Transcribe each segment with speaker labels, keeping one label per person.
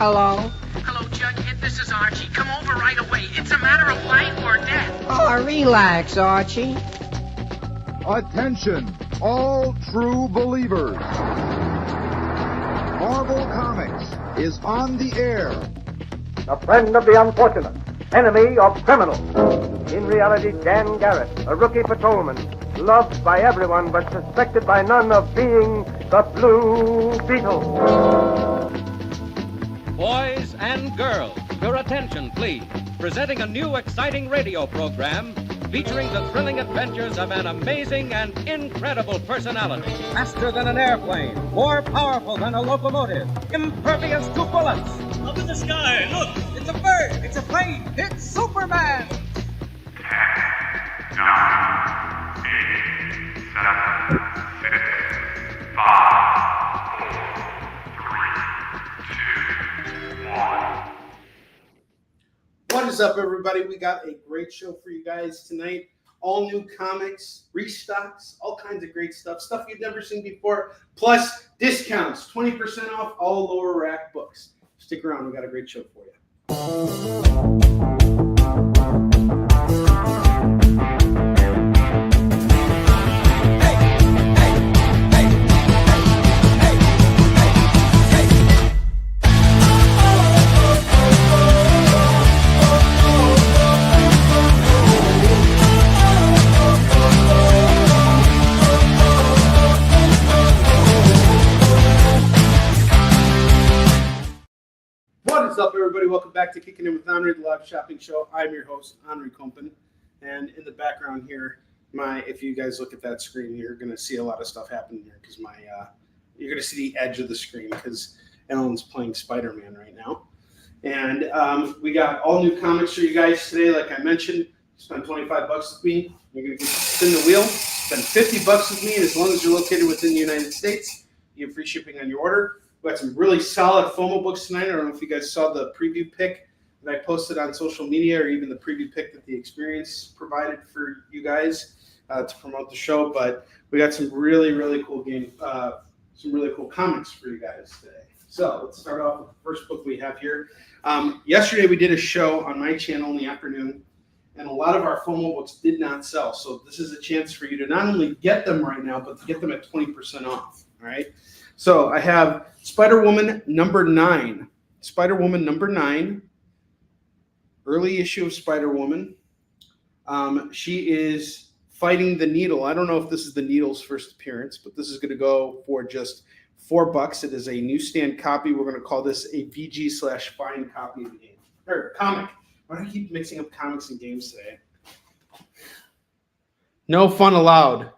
Speaker 1: Hello?
Speaker 2: Hello, Jughead. This is Archie. Come over right away. It's a matter of life or death.
Speaker 1: Oh, relax, Archie.
Speaker 3: Attention, all true believers. Marvel Comics is on the air.
Speaker 4: A friend of the unfortunate, enemy of criminals. In reality, Dan Garrett, a rookie patrolman, loved by everyone but suspected by none of being the Blue Beetle.
Speaker 5: Boys and girls, your attention, please. Presenting a new exciting radio program featuring the thrilling adventures of an amazing and incredible personality. Faster than an airplane, more powerful than a locomotive, impervious to bullets.
Speaker 6: Up in the sky, look!
Speaker 5: It's a bird, it's a plane, it's Superman!
Speaker 7: 10, 9, 8, 7, 6, 5, 4, 3, 2, 1.
Speaker 8: What is up, everybody? We got a great show for you guys tonight. All new comics, restocks, all kinds of great stuff you've never seen before, plus discounts, 20% off all lower rack books. Stick around, we got a great show for you. What's up, everybody? Welcome back to Kickin It With Onrie, the live shopping show. I'm your host, Onrie Kompan, and in the background here, if you guys look at that screen, you're going to see a lot of stuff happening here because you're going to see the edge of the screen because Ellen's playing Spider-Man right now. And we got all new comics for you guys today. Like I mentioned, spend $25 with me. You're going to spin the wheel. Spend $50 with me, and as long as you're located within the United States, you get free shipping on your order. We got some really solid FOMO books tonight. I don't know if you guys saw the preview pic that I posted on social media or even the preview pic that the Experience provided for you guys to promote the show. But we got some really, really cool some really cool comics for you guys today. So let's start off with the first book we have here. Yesterday we did a show on my channel in the afternoon, and a lot of our FOMO books did not sell. So this is a chance for you to not only get them right now, but to get them at 20% off. All right. So I have Spider-Woman number 9. Spider-Woman number 9. Early issue of Spider-Woman. She is fighting the Needle. I don't know if this is the Needle's first appearance, but this is going to go for just $4. It is a newsstand copy. We're going to call this a VG/fine copy of the game. Or comic. Why do I keep mixing up comics and games today? No fun allowed.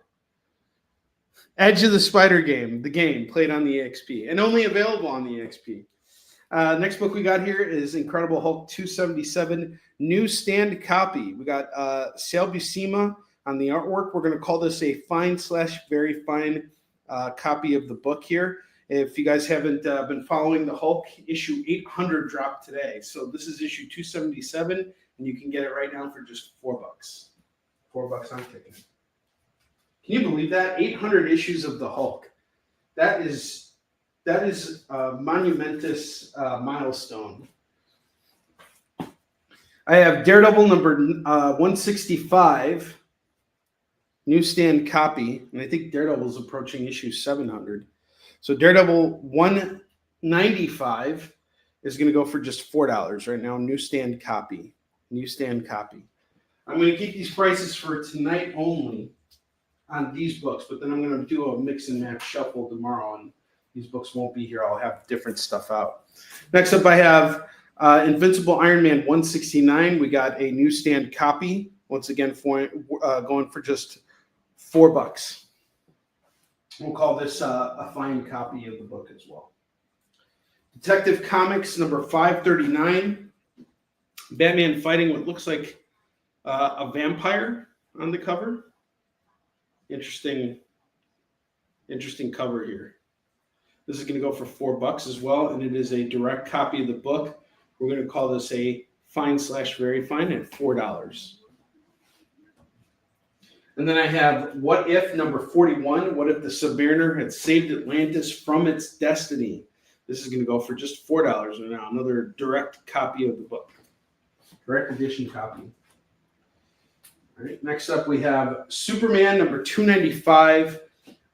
Speaker 8: Edge of the Spider game, the game played on the EXP and only available on the EXP. Next book we got here is Incredible Hulk 277 newsstand copy. We got Sal Buscema on the artwork. We're going to call this a fine/very fine copy of the book here. If you guys haven't been following the Hulk, issue 800 dropped today. So this is issue 277, and you can get it right now for just $4. $4 on Kickin'. Can you believe that? 800 issues of the Hulk. That is a monumentous milestone. I have Daredevil number 165, newsstand copy, and I think Daredevil is approaching issue 700. So Daredevil 195 is going to go for just $4 right now, newsstand copy. Newsstand copy. I'm going to keep these prices for tonight only on these books, but then I'm going to do a mix and match shuffle tomorrow, and these books won't be here. I'll have different stuff out. Next up, I have Invincible Iron Man 169. We got a newsstand copy, once again, going for just $4. We'll call this a fine copy of the book as well. Detective Comics number 539. Batman fighting what looks like a vampire on the cover. Interesting cover here. This is going to go for $4 as well, and it is a direct copy of the book. We're going to call this a fine/very fine at $4. And then I have What If number 41. What if the Submariner had saved Atlantis from its destiny? This is going to go for just $4 right now. Another direct copy of the book. Direct edition copy. All right, next up we have Superman number 295.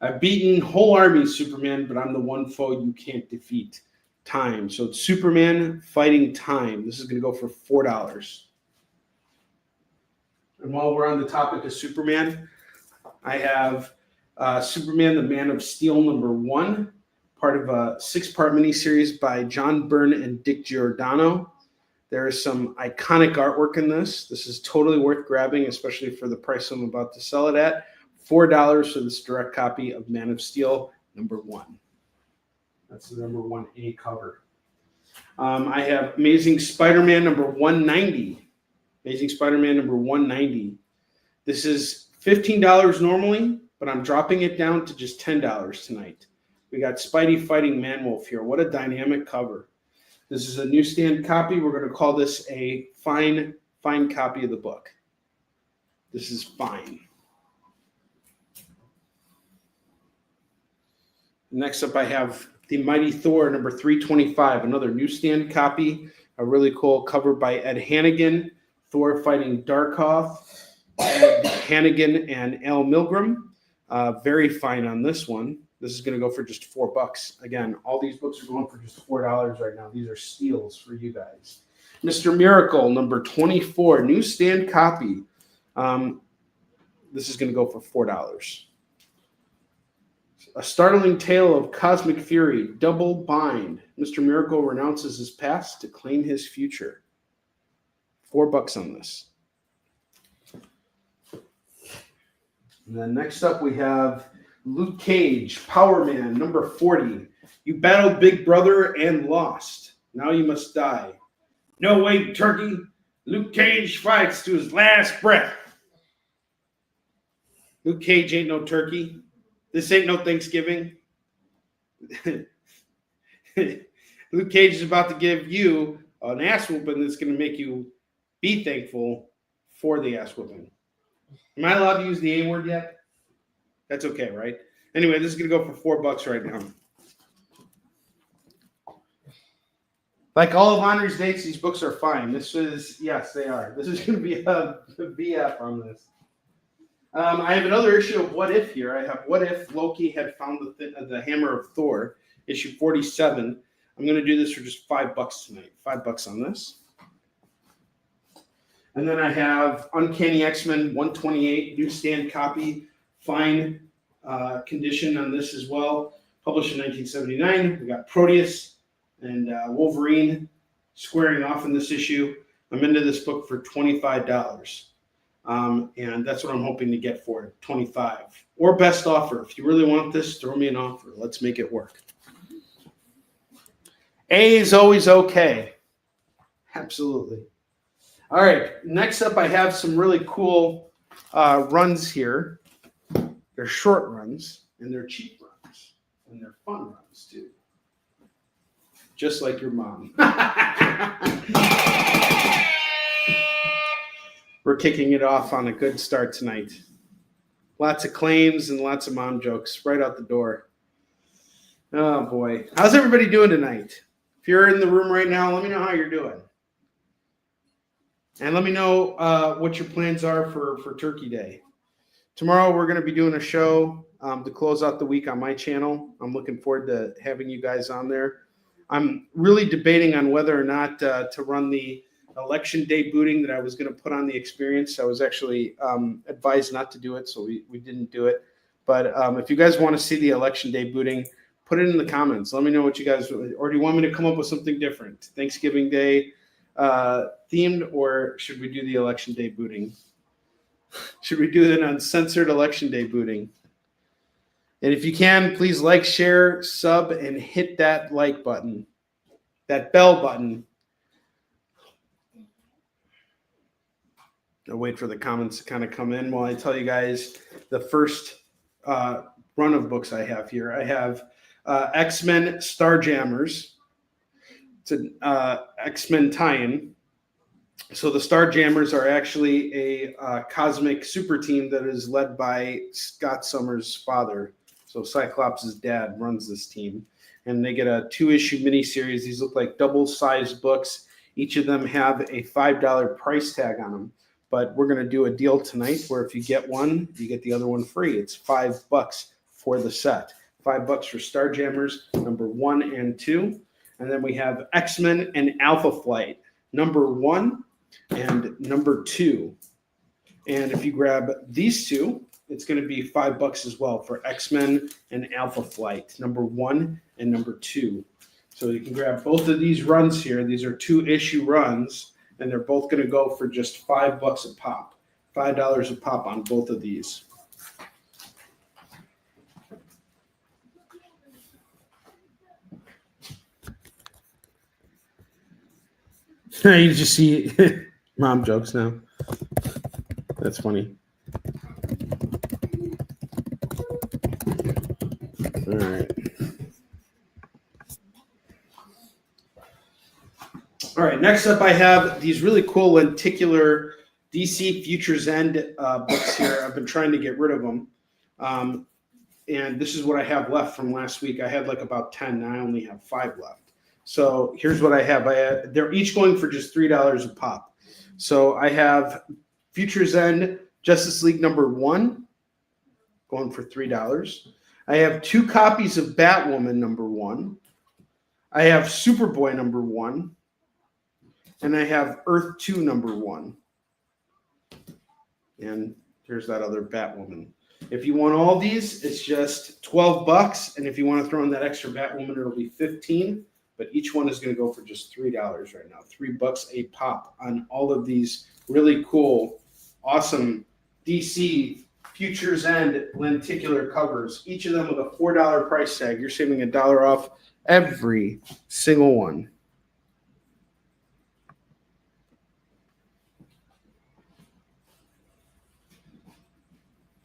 Speaker 8: I've beaten whole army Superman, but I'm the one foe you can't defeat. Time. So it's Superman fighting time. This is going to go for $4. And while we're on the topic of Superman, I have Superman, the Man of Steel number 1, part of a 6-part miniseries by John Byrne and Dick Giordano. There is some iconic artwork in this. This is totally worth grabbing, especially for the price I'm about to sell it at. $4 for this direct copy of Man of Steel number 1. That's the number 1A cover. I have Amazing Spider-Man number 190. Amazing Spider-Man number 190. This is $15 normally, but I'm dropping it down to just $10 tonight. We got Spidey fighting Man-Wolf here. What a dynamic cover. This is a newsstand copy. We're going to call this a fine copy of the book. This is fine. Next up, I have The Mighty Thor, number 325, another newsstand copy, a really cool cover by Ed Hannigan. Thor fighting Darkoth, Ed Hannigan and Al Milgrom. Very fine on this one. This is going to go for just $4. Again, all these books are going for just $4 right now. These are steals for you guys. Mr. Miracle, number 24, newsstand copy. This is going to go for $4. A Startling Tale of Cosmic Fury, double bind. Mr. Miracle renounces his past to claim his future. $4 on this. And then next up we have Luke Cage, Power Man, number 40. You battled Big Brother and lost. Now you must die. No way, turkey. Luke Cage fights to his last breath. Luke Cage ain't no turkey. This ain't no Thanksgiving. Luke Cage is about to give you an ass whooping that's going to make you be thankful for the ass whooping. Am I allowed to use the A word yet? That's okay, right? Anyway, this is going to go for $4 right now. Like all of Onrie's dates, these books are fine. This is, yes, they are. This is going to be a BF on this. I have another issue of What If here. I have What If Loki had found the hammer of Thor, issue 47. I'm going to do this for just $5 tonight. $5 on this. And then I have Uncanny X-Men 128, newsstand copy, fine condition on this as well. Published in 1979. We got Proteus and Wolverine squaring off in this issue. I'm into this book for $25. And that's what I'm hoping to get for it, $25. Or best offer. If you really want this, throw me an offer. Let's make it work. A is always okay. Absolutely. All right. Next up, I have some really cool runs here. They're short runs, and they're cheap runs, and they're fun runs, too. Just like your mom. We're kicking it off on a good start tonight. Lots of claims and lots of mom jokes right out the door. Oh, boy. How's everybody doing tonight? If you're in the room right now, let me know how you're doing. And let me know what your plans are for Turkey Day. Tomorrow, we're going to be doing a show to close out the week on my channel. I'm looking forward to having you guys on there. I'm really debating on whether or not to run the Election Day booting that I was going to put on the experience. I was actually advised not to do it, so we didn't do it. But if you guys want to see the Election Day booting, put it in the comments. Let me know what you guys, or do you want me to come up with something different? Thanksgiving Day themed, or should we do the Election Day booting? Should we do an uncensored Election Day booting? And if you can, please like, share, sub, and hit that like button, that bell button. I'll wait for the comments to kind of come in while I tell you guys the first run of books I have here. I have X-Men Starjammers. It's an X-Men tie-in. So the Starjammers are actually a cosmic super team that is led by Scott Summers' father. So Cyclops' dad runs this team. and they get a 2-issue miniseries. These look like double-sized books. Each of them have a $5 price tag on them. But we're going to do a deal tonight where if you get one, you get the other one free. It's $5 for the set. $5 for Starjammers number 1 and 2. And then we have X-Men and Alpha Flight number 1 and number 2. And if you grab these two, it's going to be $5 as well for X-Men and Alpha Flight number 1 and number 2. So you can grab both of these runs here. These are 2-issue runs, and they're both going to go for just $5 a pop. $5 a pop on both of these. You just see mom jokes now. That's funny. All right. All right, next up I have these really cool lenticular DC Futures End books here. I've been trying to get rid of them. And this is what I have left from last week. I had like about 10, and I only have 5 left. So here's what I have. They're each going for just $3 a pop. So I have Futures End Justice League number 1 going for $3. I have 2 copies of Batwoman number 1. I have Superboy number 1. And I have Earth 2 number 1. And here's that other Batwoman. If you want all these, it's just $12. And if you want to throw in that extra Batwoman, it'll be $15. But each one is going to go for just $3 right now. $3 a pop on all of these really cool, awesome DC Futures End lenticular covers. Each of them with a $4 price tag. You're saving $1 off every single one.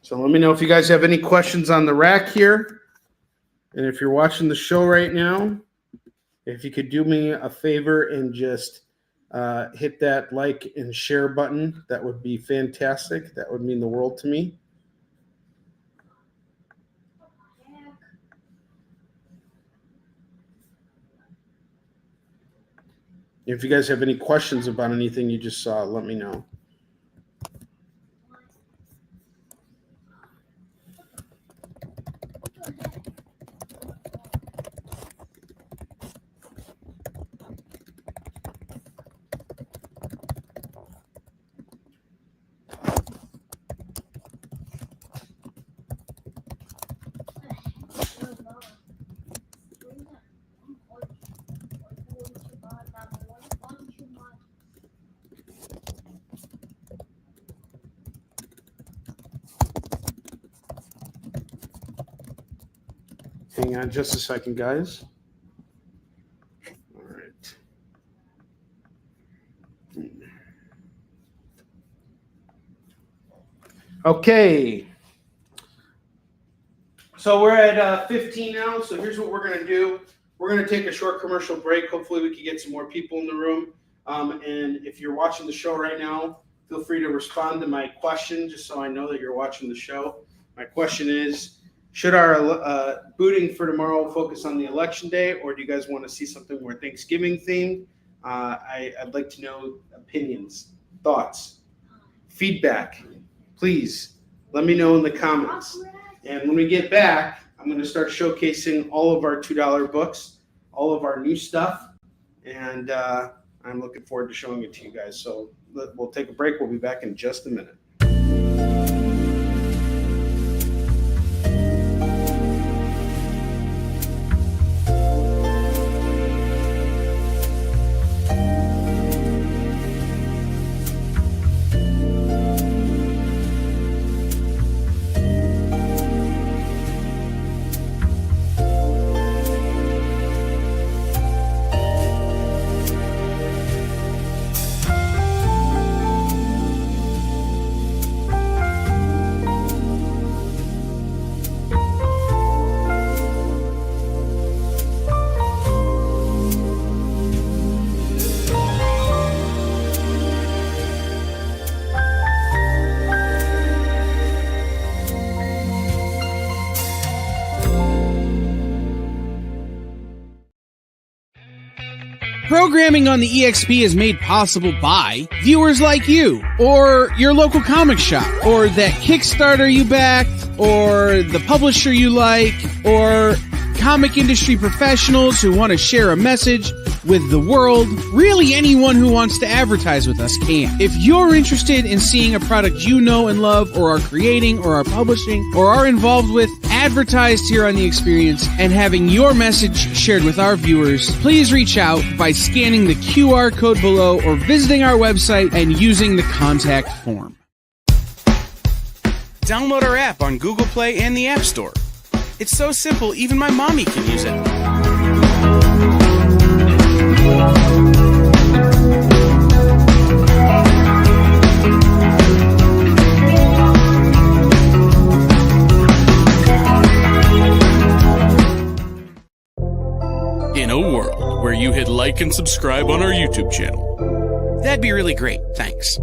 Speaker 8: So let me know if you guys have any questions on the rack here. And if you're watching the show right now, if you could do me a favor and just hit that like and share button, that would be fantastic. That would mean the world to me. If you guys have any questions about anything you just saw, let me know. Hang on just a second, guys. All right. Okay. So we're at 15 now. So here's what we're going to do. We're going to take a short commercial break. Hopefully we can get some more people in the room. And if you're watching the show right now, feel free to respond to my question just so I know that you're watching the show. My question is, should our booting for tomorrow focus on the election day, or do you guys want to see something more Thanksgiving themed? I'd like to know opinions, thoughts, feedback. Please let me know in the comments. And when we get back, I'm going to start showcasing all of our $2 books, all of our new stuff, and I'm looking forward to showing it to you guys. So we'll take a break. We'll be back in just a minute.
Speaker 6: Programming on the EXP is made possible by viewers like you, or your local comic shop, or that Kickstarter you backed, or the publisher you like, or comic industry professionals who want to share a message with the world. Really, anyone who wants to advertise with us can. If you're interested in seeing a product you know and love, or are creating, or are publishing, or are involved with, advertised here on The Experience, and having your message shared with our viewers, please reach out by scanning the QR code below or visiting our website and using the contact form.
Speaker 9: Download our app on Google Play and the App Store. It's so simple, even my mommy can use it. In a world where you hit like and subscribe on our YouTube channel, that'd be really great, thanks.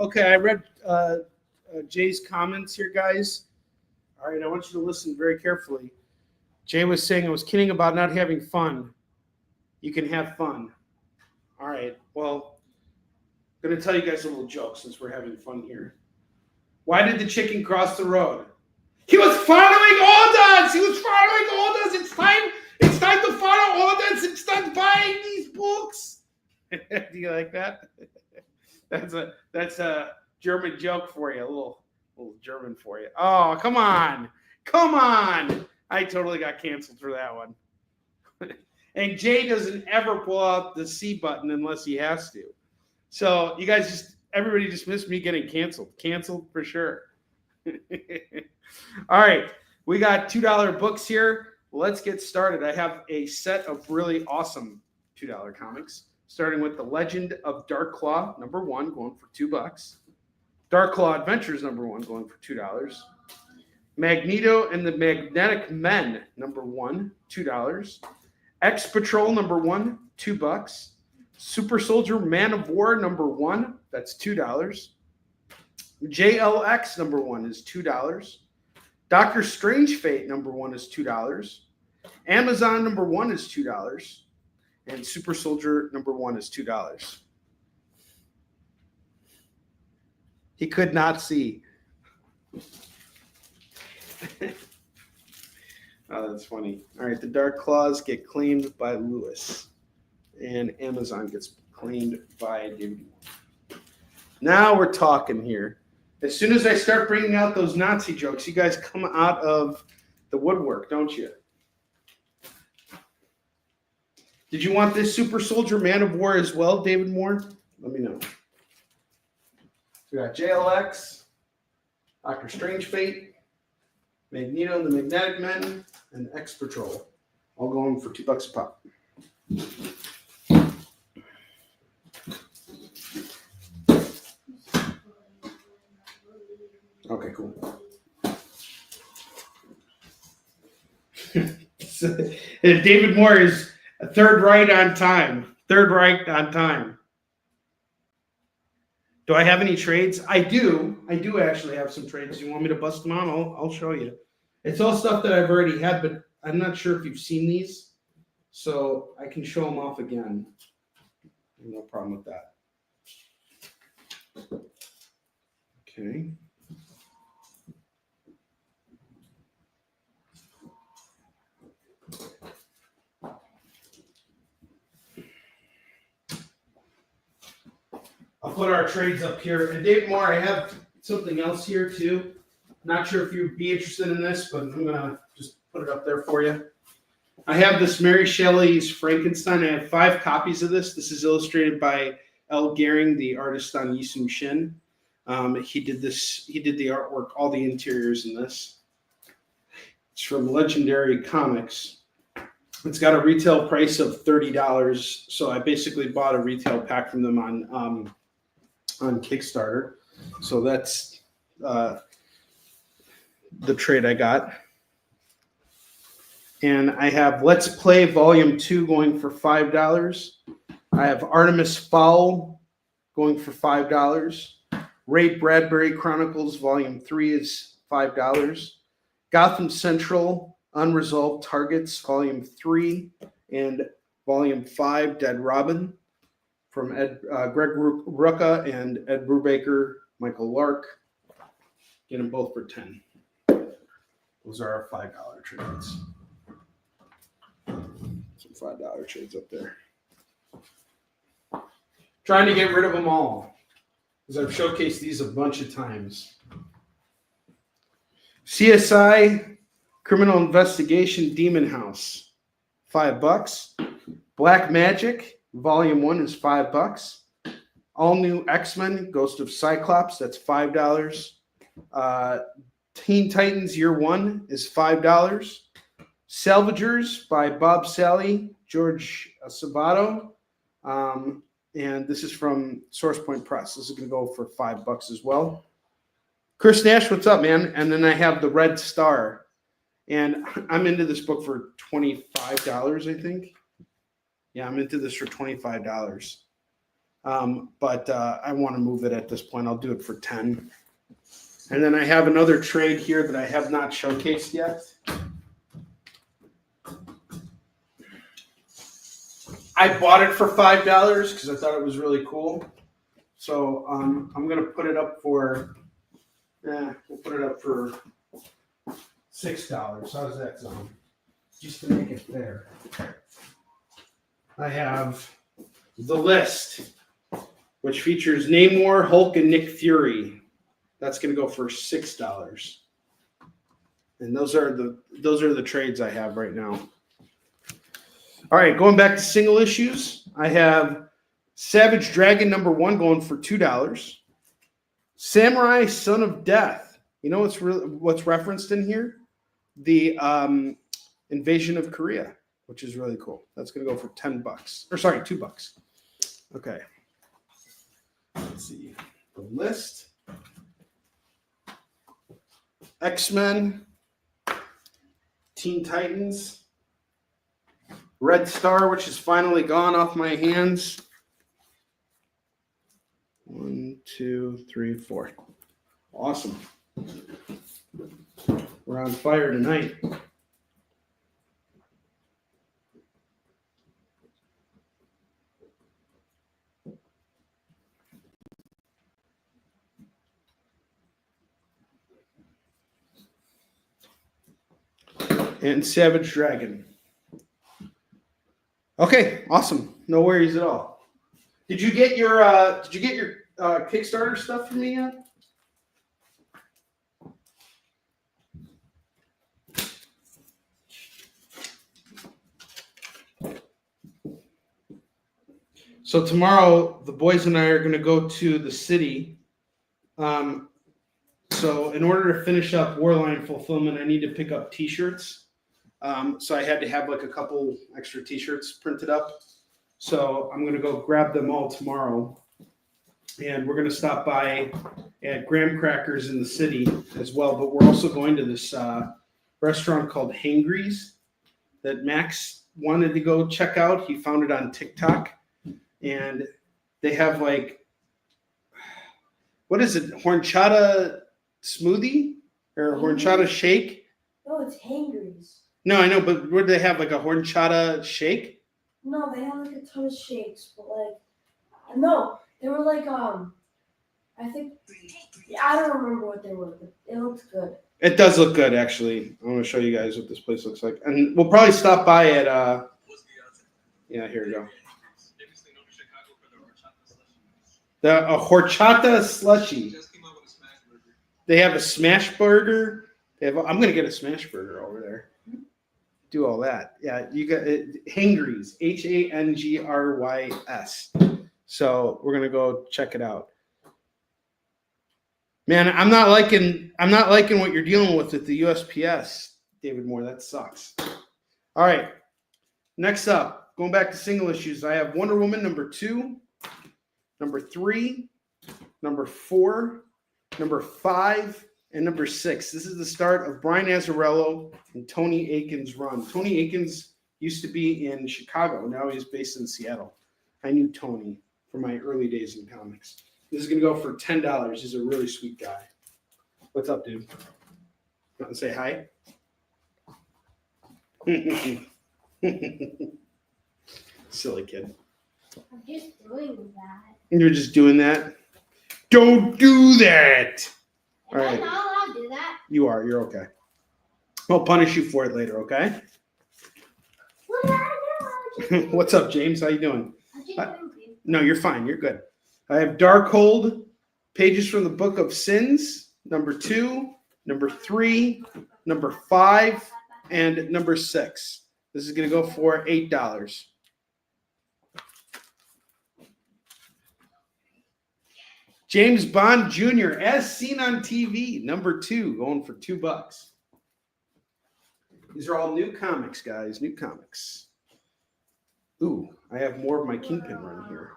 Speaker 8: Okay, I read Jay's comments here, guys. All right, I want you to listen very carefully. Jay was saying, I was kidding about not having fun. You can have fun. All right, well, I'm going to tell you guys a little joke since we're having fun here. Why did the chicken cross the road? He was following orders! He was following orders! It's time to follow orders and start buying these books! Do you like that? That's a German joke for you, a little German for you. Oh, come on. I totally got canceled for that one. And Jay doesn't ever pull out the C button unless he has to. So you guys everybody just missed me getting canceled. Canceled for sure. All right, we got $2 books here. Let's get started. I have a set of really awesome $2 comics. Starting with The Legend of Dark Claw, number 1, going for $2. Dark Claw Adventures, number 1, going for $2. Magneto and the Magnetic Men, number 1, $2. X Patrol, number 1, $2. Super Soldier Man of War, number 1, that's $2. JLX, number 1, is $2. Doctor Strange Fate, number 1, is $2. Amazon, number 1, is $2. And Super Soldier number 1 is $2. He could not see. Oh, that's funny. All right, the Dark Claws get claimed by Lewis. And Amazon gets claimed by David. Now we're talking here. As soon as I start bringing out those Nazi jokes, you guys come out of the woodwork, don't you? Did you want this Super Soldier Man of War as well, David Moore? Let me know. We got JLX, Doctor Strange Fate, Magneto and the Magnetic Men, and X Patrol. All going for $2 a pop. Okay, cool. David Moore is a third right on time. Do I have any trades? I do. I do actually have some trades. You want me to bust them out? I'll show you. It's all stuff that I've already had, but I'm not sure if you've seen these. So I can show them off again. No problem with that. Okay. I'll put our trades up here. And Dave Moore, I have something else here too. Not sure if you'd be interested in this, but I'm going to just put it up there for you. I have this Mary Shelley's Frankenstein. I have 5 copies of this. This is illustrated by L. Gehring, the artist on Yisung Shin. He did the artwork, all the interiors in this. It's from Legendary Comics. It's got a retail price of $30, so I basically bought a retail pack from them on Kickstarter. So that's the trade I got. And I have Let's Play Volume 2 going for $5. I have Artemis Fowl going for $5. Ray Bradbury Chronicles Volume 3 is $5. Gotham Central Unresolved Targets Volume 3 and Volume 5 Dead Robin from Greg Rucka and Ed Brubaker, Michael Lark. Get them both for $10. Those are our $5 trades. Some $5 trades up there. Trying to get rid of them all, because I've showcased these a bunch of times. CSI Criminal Investigation Demon House, $5. Black Magic Volume 1 is $5. All New X-Men Ghost of Cyclops, that's $5. Teen Titans Year 1 is $5. Salvagers by Bob Sally, George Sabato. And this is from Source Point Press. This is going to go for $5 as well. Chris Nash, what's up, man? And then I have the Red Star. And I'm into this book for $25, I think. Yeah, I'm into this for $25. But I want to move it at this point. I'll do it for $10. And then I have another trade here that I have not showcased yet. I bought it for $5 because I thought it was really cool. So I'm going to put it up for, we'll put it up for $6. How does that sound? Just to make it fair. I have The List, which features Namor, Hulk, and Nick Fury. That's going to go for $6. And those are the trades I have right now. All right, going back to single issues, I have Savage Dragon #1 going for $2. Samurai Son of Death. You know what's referenced in here? The invasion of Korea, which is really cool. That's going to go for $10. Or sorry, $2. Okay. Let's see. The List. X-Men. Teen Titans. Red Star, which is finally gone off my hands. 1, 2, 3, 4. Awesome. We're on fire tonight. And Savage Dragon. Okay, awesome. No worries at all. Did you get your Kickstarter stuff from me yet? So tomorrow, the boys and I are going to go to the city. So in order to finish up Warline fulfillment, I need to pick up T-shirts. So I had to have like a couple extra T-shirts printed up. So I'm going to go grab them all tomorrow. And we're going to stop by at Graham Crackers in the city as well. But we're also going to this restaurant called Hangry's that Max wanted to go check out. He found it on TikTok. And they have like, what is it? Horchata smoothie or horchata shake?
Speaker 10: No, it's Hangry's.
Speaker 8: No, I know, but would they have like a horchata shake?
Speaker 10: No, they have like a ton of shakes, but like, no, they were like, I think, I don't remember what they were, but it looked good.
Speaker 8: It does look good, actually. I want to show you guys what this place looks like. And we'll probably stop by at, yeah, here we go. The horchata slushy. They have a smash burger. I'm going to get a smash burger over there. Do all that. Yeah, you got it. Hangry's, Hangrys. So we're going to go check it out. Man, I'm not liking what you're dealing with at the USPS, David Moore. That sucks. All right. Next up, going back to single issues, I have Wonder Woman number 2, number 3, number 4, number 5, and number 6. This is the start of Brian Azzarello and Tony Aiken's run. Tony Aikens used to be in Chicago. Now he's based in Seattle. I knew Tony from my early days in comics. This is going to go for $10. He's a really sweet guy. What's up, dude? Want to say hi? Silly kid.
Speaker 10: I'm just doing that.
Speaker 8: You're just doing that? Don't do that! All right.
Speaker 10: I'm not allowed to do that.
Speaker 8: You are. You're okay. I'll punish you for it later, okay?
Speaker 10: What did I do?
Speaker 8: What's up, James? How you doing?
Speaker 10: I'm just doing.
Speaker 8: No, you're fine. You're good. I have Darkhold, Pages from the Book of Sins, number 2, number 3, number 5, and number 6. This is going to go for $8. James Bond Jr., As Seen on TV, number 2, going for $2. These are all new comics, guys. New comics. Ooh, I have more of my Kingpin run here.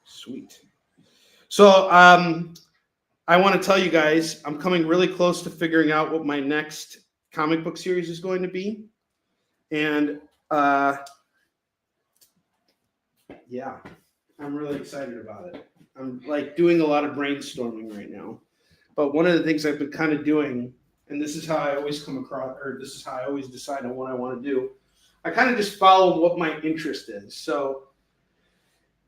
Speaker 8: Sweet. So I want to tell you guys, I'm coming really close to figuring out what my next comic book series is going to be. And yeah, I'm really excited about it. I'm like doing a lot of brainstorming right now. But one of the things I've been kind of doing, and this is how I always come across, or this is how I always decide on what I want to do, I kind of just follow what my interest is. So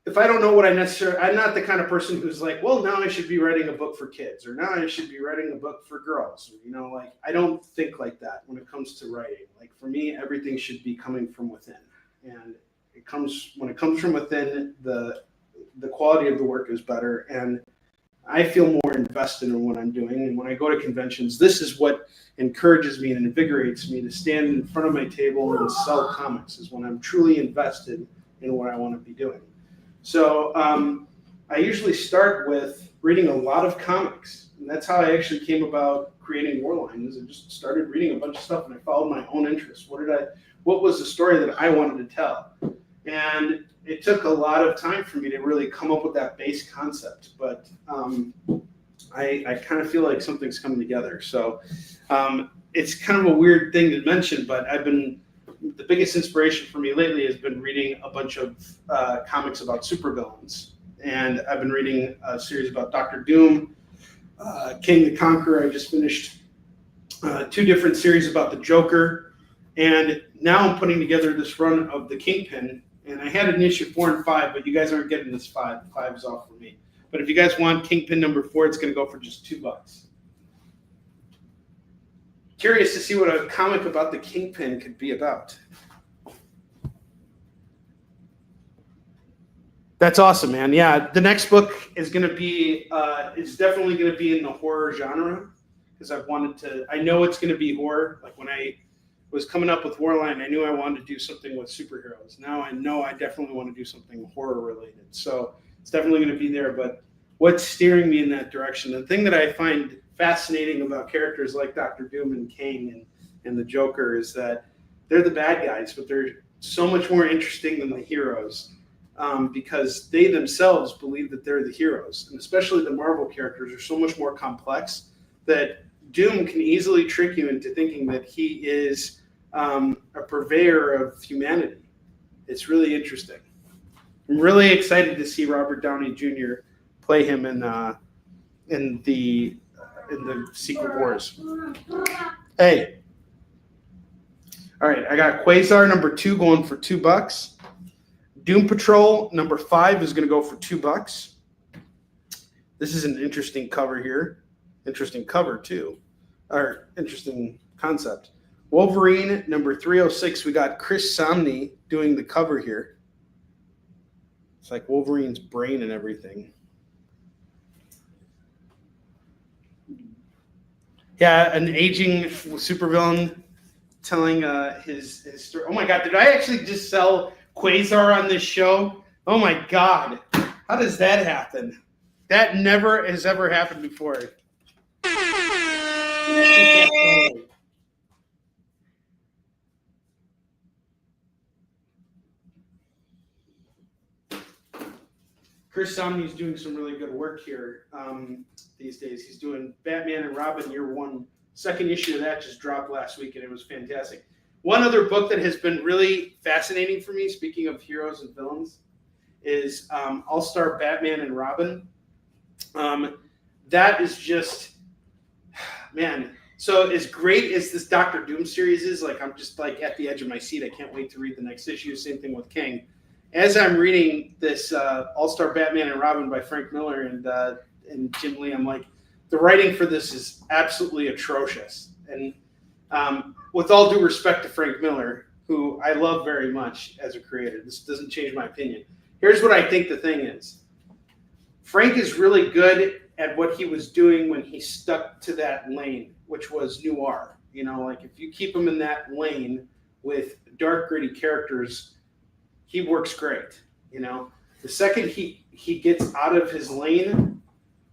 Speaker 8: if I don't know what I'm not the kind of person who's like, well, now I should be writing a book for kids, or now I should be writing a book for girls. Like I don't think like that when it comes to writing. Like for me, everything should be coming from within. And when it comes from within, the quality of the work is better. And I feel more invested in what I'm doing. And when I go to conventions, this is what encourages me and invigorates me to stand in front of my table and sell comics, is when I'm truly invested in what I want to be doing. So I usually start with reading a lot of comics. And that's how I actually came about creating Warline, is I just started reading a bunch of stuff and I followed my own interests. What was the story that I wanted to tell? And it took a lot of time for me to really come up with that base concept. But I kind of feel like something's coming together. So it's kind of a weird thing to mention, but the biggest inspiration for me lately has been reading a bunch of comics about supervillains. And I've been reading a series about Dr. Doom, King the Conqueror. I just finished 2 different series about the Joker. And now I'm putting together this run of the Kingpin. And I had an issue 4 and 5, but you guys aren't getting this 5. 5 is off for me. But if you guys want Kingpin number 4, it's going to go for just $2. Curious to see what a comic about the Kingpin could be about. That's awesome, man. Yeah, the next book is going to be, it's definitely going to be in the horror genre, because I know it's going to be horror. Like when I was coming up with Warline, I knew I wanted to do something with superheroes. Now I know I definitely want to do something horror related. So it's definitely going to be there. But what's steering me in that direction? The thing that I find fascinating about characters like Dr. Doom and King and the Joker is that they're the bad guys, but they're so much more interesting than the heroes, because they themselves believe that they're the heroes. And especially the Marvel characters are so much more complex that Doom can easily trick you into thinking that he is a purveyor of humanity. It's really interesting. I'm really excited to see Robert Downey Jr. play him in the Secret Wars. Hey. All right, I got Quasar number 2 going for $2. Doom Patrol number 5 is going to go for $2. This is an interesting cover here. Interesting cover too. Or interesting concept. Wolverine number 306. We got Chris Samnee doing the cover here. It's like Wolverine's brain and everything. Yeah, an aging supervillain telling his story. Oh my God, did I actually just sell Quasar on this show? Oh my God, how does that happen? That never has ever happened before. Chris Samney's doing some really good work here these days. He's doing Batman and Robin Year One. Second issue of that just dropped last week, and it was fantastic. One other book that has been really fascinating for me, speaking of heroes and villains, is All-Star Batman and Robin. That is just, man. So as great as this Doctor Doom series is, like I'm just like at the edge of my seat. I can't wait to read the next issue. Same thing with King. As I'm reading this All-Star Batman and Robin by Frank Miller and Jim Lee, I'm like, the writing for this is absolutely atrocious. And with all due respect to Frank Miller, who I love very much as a creator, this doesn't change my opinion. Here's what I think the thing is. Frank is really good at what he was doing when he stuck to that lane, which was noir. You know, like if you keep him in that lane with dark, gritty characters, he works great. You know, the second he gets out of his lane,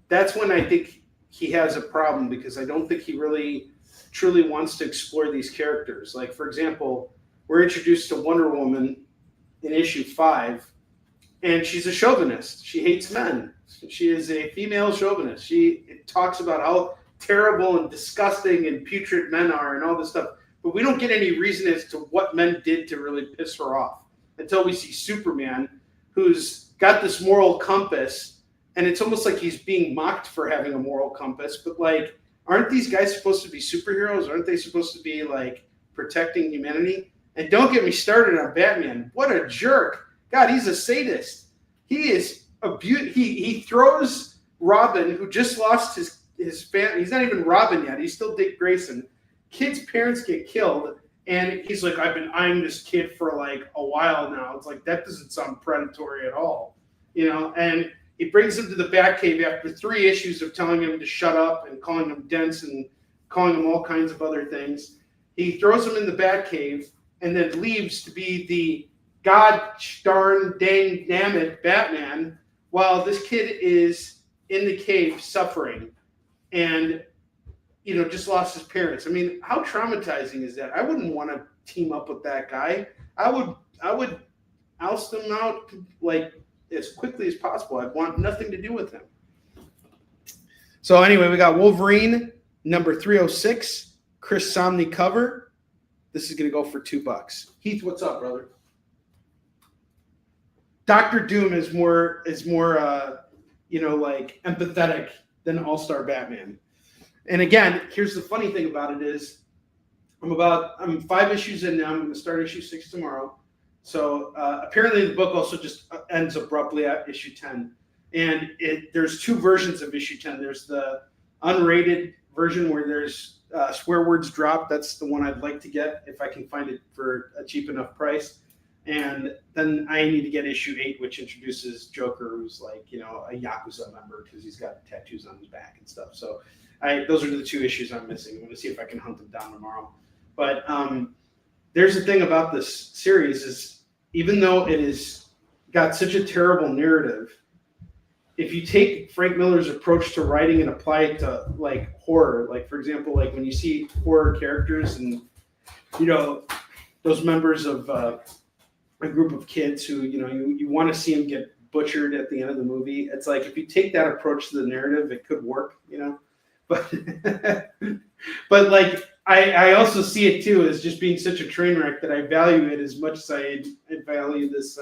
Speaker 8: that's when I think he has a problem, because I don't think he really truly wants to explore these characters. Like, for example, we're introduced to Wonder Woman in issue 5, and she's a chauvinist. She hates men. She is a female chauvinist. She talks about how terrible and disgusting and putrid men are and all this stuff. But we don't get any reason as to what men did to really piss her off until we see Superman, who's got this moral compass. And it's almost like he's being mocked for having a moral compass. But, like, aren't these guys supposed to be superheroes? Aren't they supposed to be, like, protecting humanity? And don't get me started on Batman. What a jerk. God, he's a sadist. He is he throws Robin, who just lost his family. He's not even Robin yet. He's still Dick Grayson. Kids' parents get killed, and he's like, I've been eyeing this kid for like a while now. It's like, that doesn't sound predatory at all, you know? And he brings him to the Batcave after 3 issues of telling him to shut up and calling him dense and calling him all kinds of other things. He throws him in the Batcave and then leaves to be the god darn dang damn it Batman, while this kid is in the cave suffering and, you know, just lost his parents. I mean, how traumatizing is that? I wouldn't want to team up with that guy. I would oust him out like as quickly as possible. I'd want nothing to do with him. So anyway, we got Wolverine number 306, Chris Samney cover. This is going to go for $2. Heath, what's up, brother? Dr. Doom is more you know, like empathetic than All-Star Batman. And again, here's the funny thing about it is I'm 5 issues in now. I'm going to start issue 6 tomorrow. So apparently the book also just ends abruptly at issue 10. And there's 2 versions of issue 10. There's the unrated version where there's swear words dropped. That's the one I'd like to get if I can find it for a cheap enough price. And then I need to get issue 8, which introduces Joker, who's like, you know, a Yakuza member because he's got tattoos on his back and stuff. So those are the 2 issues I'm missing. I'm going to see if I can hunt them down tomorrow. But there's the thing about this series is, even though it is got such a terrible narrative, if you take Frank Miller's approach to writing and apply it to like horror, like for example, like when you see horror characters and, you know, those members of a group of kids who, you know, you want to see them get butchered at the end of the movie. It's like, if you take that approach to the narrative, it could work, you know, but like, I also see it too as just being such a train wreck that I value it as much as I value this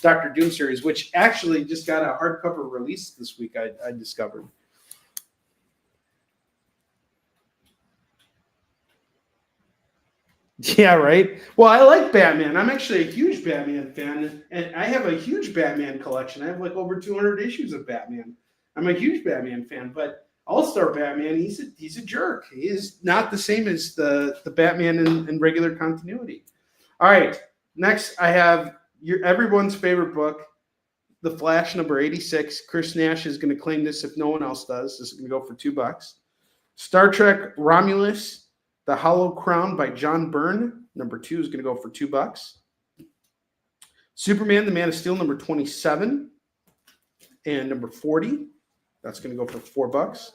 Speaker 8: Dr. Doom series, which actually just got a hardcover release this week, I discovered. Yeah, right. Well, I like Batman. I'm actually a huge Batman fan, and I have a huge Batman collection. I have like over 200 issues of Batman. I'm a huge Batman fan, but All-Star Batman, he's a jerk. He is not the same as the Batman in regular continuity. All right, next I have everyone's favorite book, The Flash number 86. Chris Nash is going to claim this if no one else does. This is going to go for $2. Star Trek Romulus, The Hollow Crown by John Byrne, number 2 is going to go for $2. Superman, The Man of Steel, number 27, and number 40. That's going to go for $4.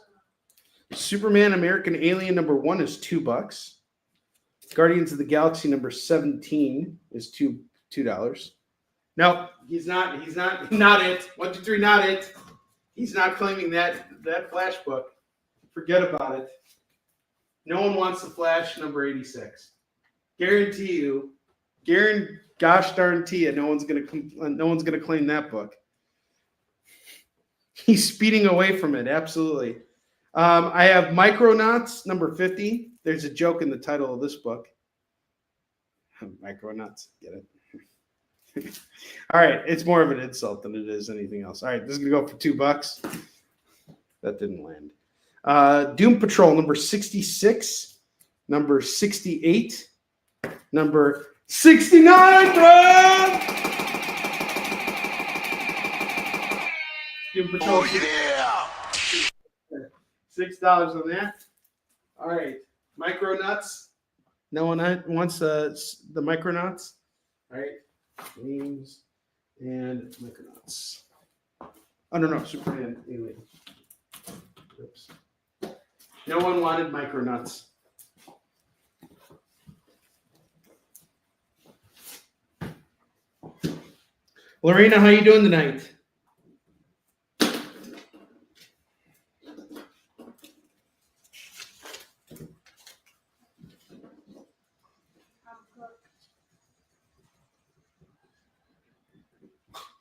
Speaker 8: Superman, American Alien, number 1 is $2. Guardians of the Galaxy, number 17 is $2. No, he's not. He's not. Not it. 1, 2, 3. Not it. He's not claiming that Flash book. Forget about it. No one wants the Flash number 86. Guarantee you. Gosh darn you, no one's gonna claim that book. He's speeding away from it. Absolutely. I have Micronauts number 50. There's a joke in the title of this book. Micronauts, get it? All right, it's more of an insult than it is anything else. All right, this is gonna go for $2. That didn't land. Doom Patrol number 66, number 68, number 69, bro. Doom Patrol. Oh yeah. $6 on that. All right, Micronauts. No one wants the Micronauts. All right. Games and Micronauts. Oh, no, Superman Alien. Oops. No one wanted Micronauts. Lorena, how you doing tonight?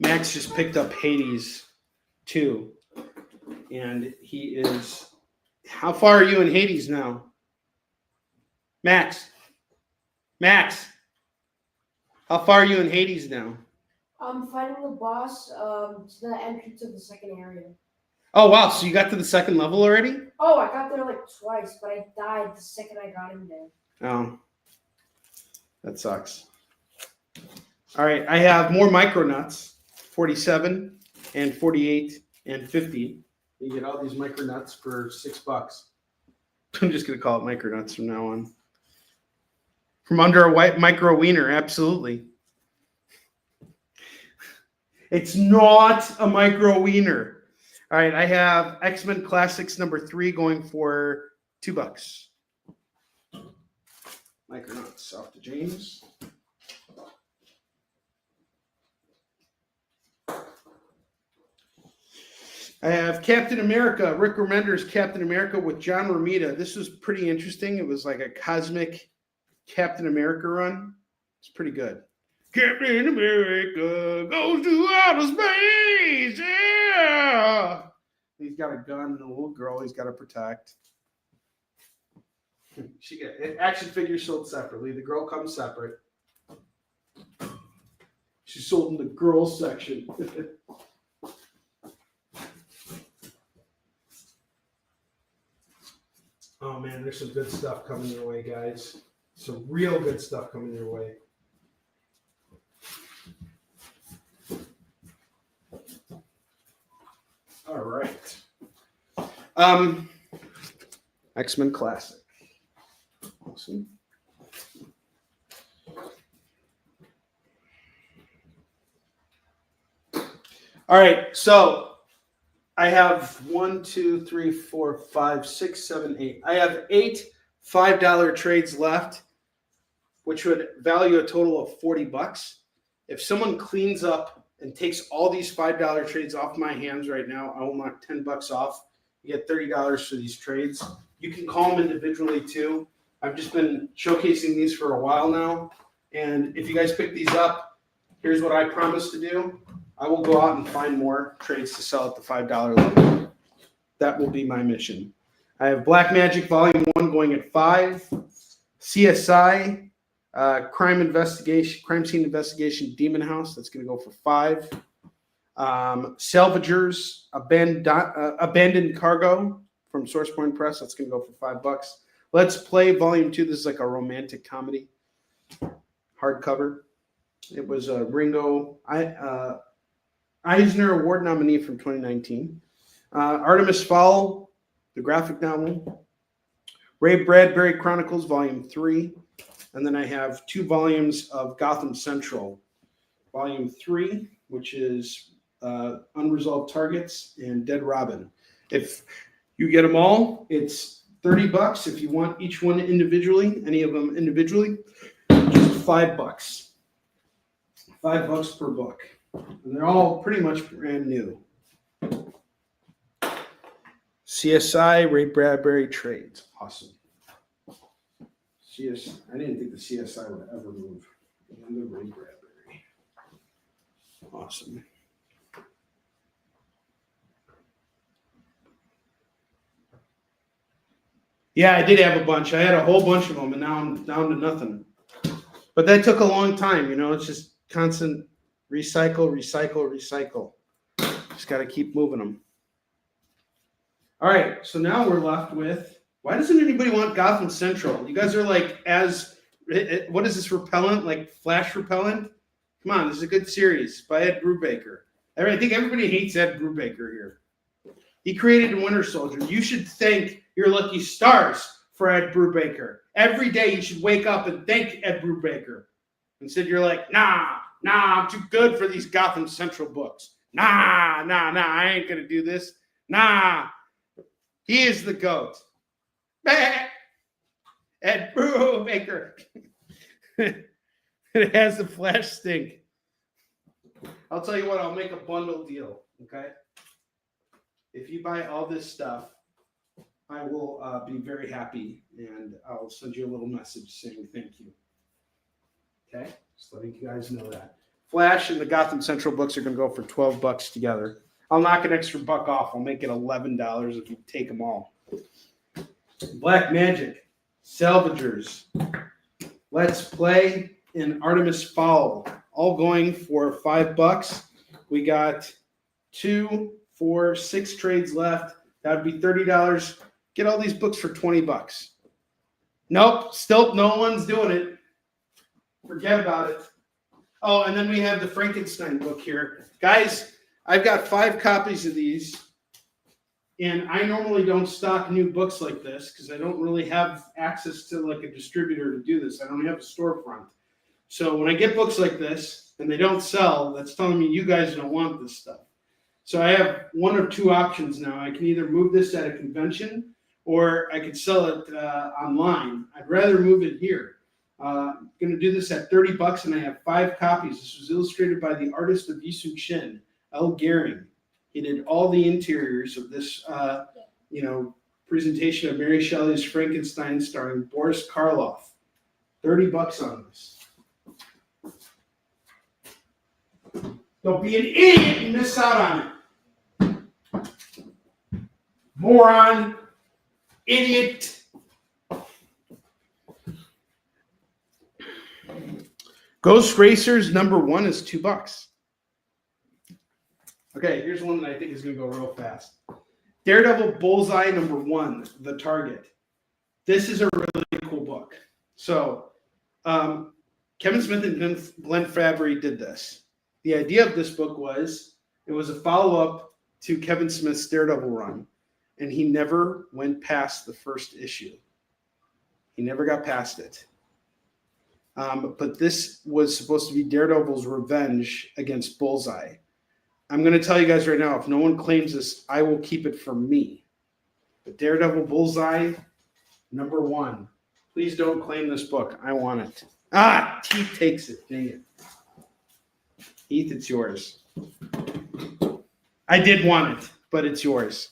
Speaker 8: Max just picked up Hades 2, and he is. How far are you in Hades now? Max, how far are you in Hades now?
Speaker 10: I'm fighting the boss to the entrance of the second area.
Speaker 8: Oh, wow. So you got to the second level already?
Speaker 10: Oh, I got there like twice, but I died the second I got in there.
Speaker 8: Oh, that sucks. All right. I have more Micronauts, 47 and 48 and 50. You get all these Micronauts for $6. I'm just going to call it Micronauts from now on. From under a white micro wiener, absolutely. It's not a micro wiener. All right, I have X-Men Classics number 3 going for $2. Micronauts off to James. I have Captain America, Rick Remender's Captain America with John Romita. This was pretty interesting. It was like a cosmic Captain America run. It's pretty good. Captain America goes to outer space, yeah! He's got a gun and a little girl he's got to protect. She got action figures sold separately. The girl comes separate. She's sold in the girls section. Oh man, there's some good stuff coming your way, guys. Some real good stuff coming your way. All right. X-Men Classic. Awesome. All right, so I have 1, 2, 3, 4, 5, 6, 7, 8. I have 8 $5 trades left, which would value a total of $40. If someone cleans up and takes all these $5 trades off my hands right now, I will knock $10 off. You get $30 for these trades. You can call them individually too. I've just been showcasing these for a while now. And if you guys pick these up, here's what I promise to do. I will go out and find more trades to sell at the $5 level. That will be my mission. I have Black Magic Volume 1 going at 5. CSI, Crime Scene Investigation Demon House, that's going to go for 5. Salvagers, Abandoned Cargo from SourcePoint Press, that's going to go for $5. Let's Play Volume 2. This is like a romantic comedy hardcover. It was a Ringo Eisner Award nominee from 2019. Artemis Fowl, the graphic novel. Ray Bradbury Chronicles, Volume 3. And then I have 2 volumes of Gotham Central, Volume 3, which is Unresolved Targets and Dead Robin. If you get them all, it's $30. If you want each one individually, any of them individually, just $5. $5 per book. And they're all pretty much brand new. CSI, Ray Bradbury trades. Awesome. I didn't think the CSI would ever move. And the Ray Bradbury. Awesome. Yeah, I did have a bunch. I had a whole bunch of them, and now I'm down to nothing. But that took a long time, It's just constant recycle. Just got to keep moving them. All right, so now we're left with, why doesn't anybody want Gotham Central? You guys are like, what is this, repellent? Like Flash repellent? Come on, this is a good series by Ed Brubaker. I think everybody hates Ed Brubaker here. He created Winter Soldier. You should thank your lucky stars for Ed Brubaker. Every day you should wake up and thank Ed Brubaker. Instead you're like, nah, I'm too good for these Gotham Central books. Nah, I ain't going to do this. Nah, he is the GOAT. Ed Brubaker. It has the Flash stink. I'll tell you what, I'll make a bundle deal, okay? If you buy all this stuff, I will be very happy, and I'll send you a little message saying thank you. Okay? Just letting you guys know that. Flash and the Gotham Central books are going to go for $12 together. I'll knock an extra $1 off. I'll make it $11 if you take them all. Black Magic, Salvagers, Let's Play, and Artemis Fowl, all going for $5. We got 2, 4, 6 trades left. That would be $30. Get all these books for $20. Nope, still no one's doing it. Forget about it. Oh, and then we have the Frankenstein book here. Guys, I've got 5 copies of these. And I normally don't stock new books like this because I don't really have access to like a distributor to do this. I don't have a storefront. So when I get books like this and they don't sell, that's telling me you guys don't want this stuff. So I have 1 or 2 options now. I can either move this at a convention or I could sell it online. I'd rather move it here. I'm going to do this at $30 and I have 5 copies. This was illustrated by the artist of Yisu Chin, L. Gehring. He did all the interiors of this, presentation of Mary Shelley's Frankenstein starring Boris Karloff. $30 on this. Don't be an idiot and miss out on it. Moron. Idiot. Ghost Racers #1 is $2. Okay, here's one that I think is going to go real fast. Daredevil Bullseye #1, The Target. This is a really cool book. So, Kevin Smith and Glenn Fabry did this. The idea of this book was, it was a follow-up to Kevin Smith's Daredevil run, and he never went past the first issue. He never got past it. But this was supposed to be Daredevil's revenge against Bullseye. I'm going to tell you guys right now, if no one claims this, I will keep it for me. But Daredevil Bullseye, #1. Please don't claim this book. I want it. Heath takes it. Dang it. Heath, it's yours. I did want it, but it's yours.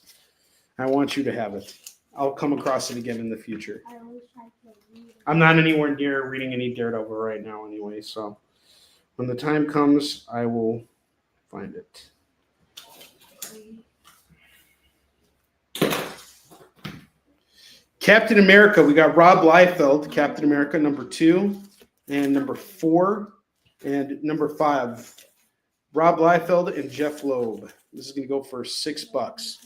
Speaker 8: I want you to have it. I'll come across it again in the future.
Speaker 10: I wish I could read it.
Speaker 8: I'm not anywhere near reading any Daredevil right now anyway, so when the time comes, I will find it. Captain America, we got Rob Liefeld, Captain America #2 and #4 and #5. Rob Liefeld and Jeff Loeb. This is going to go for $6.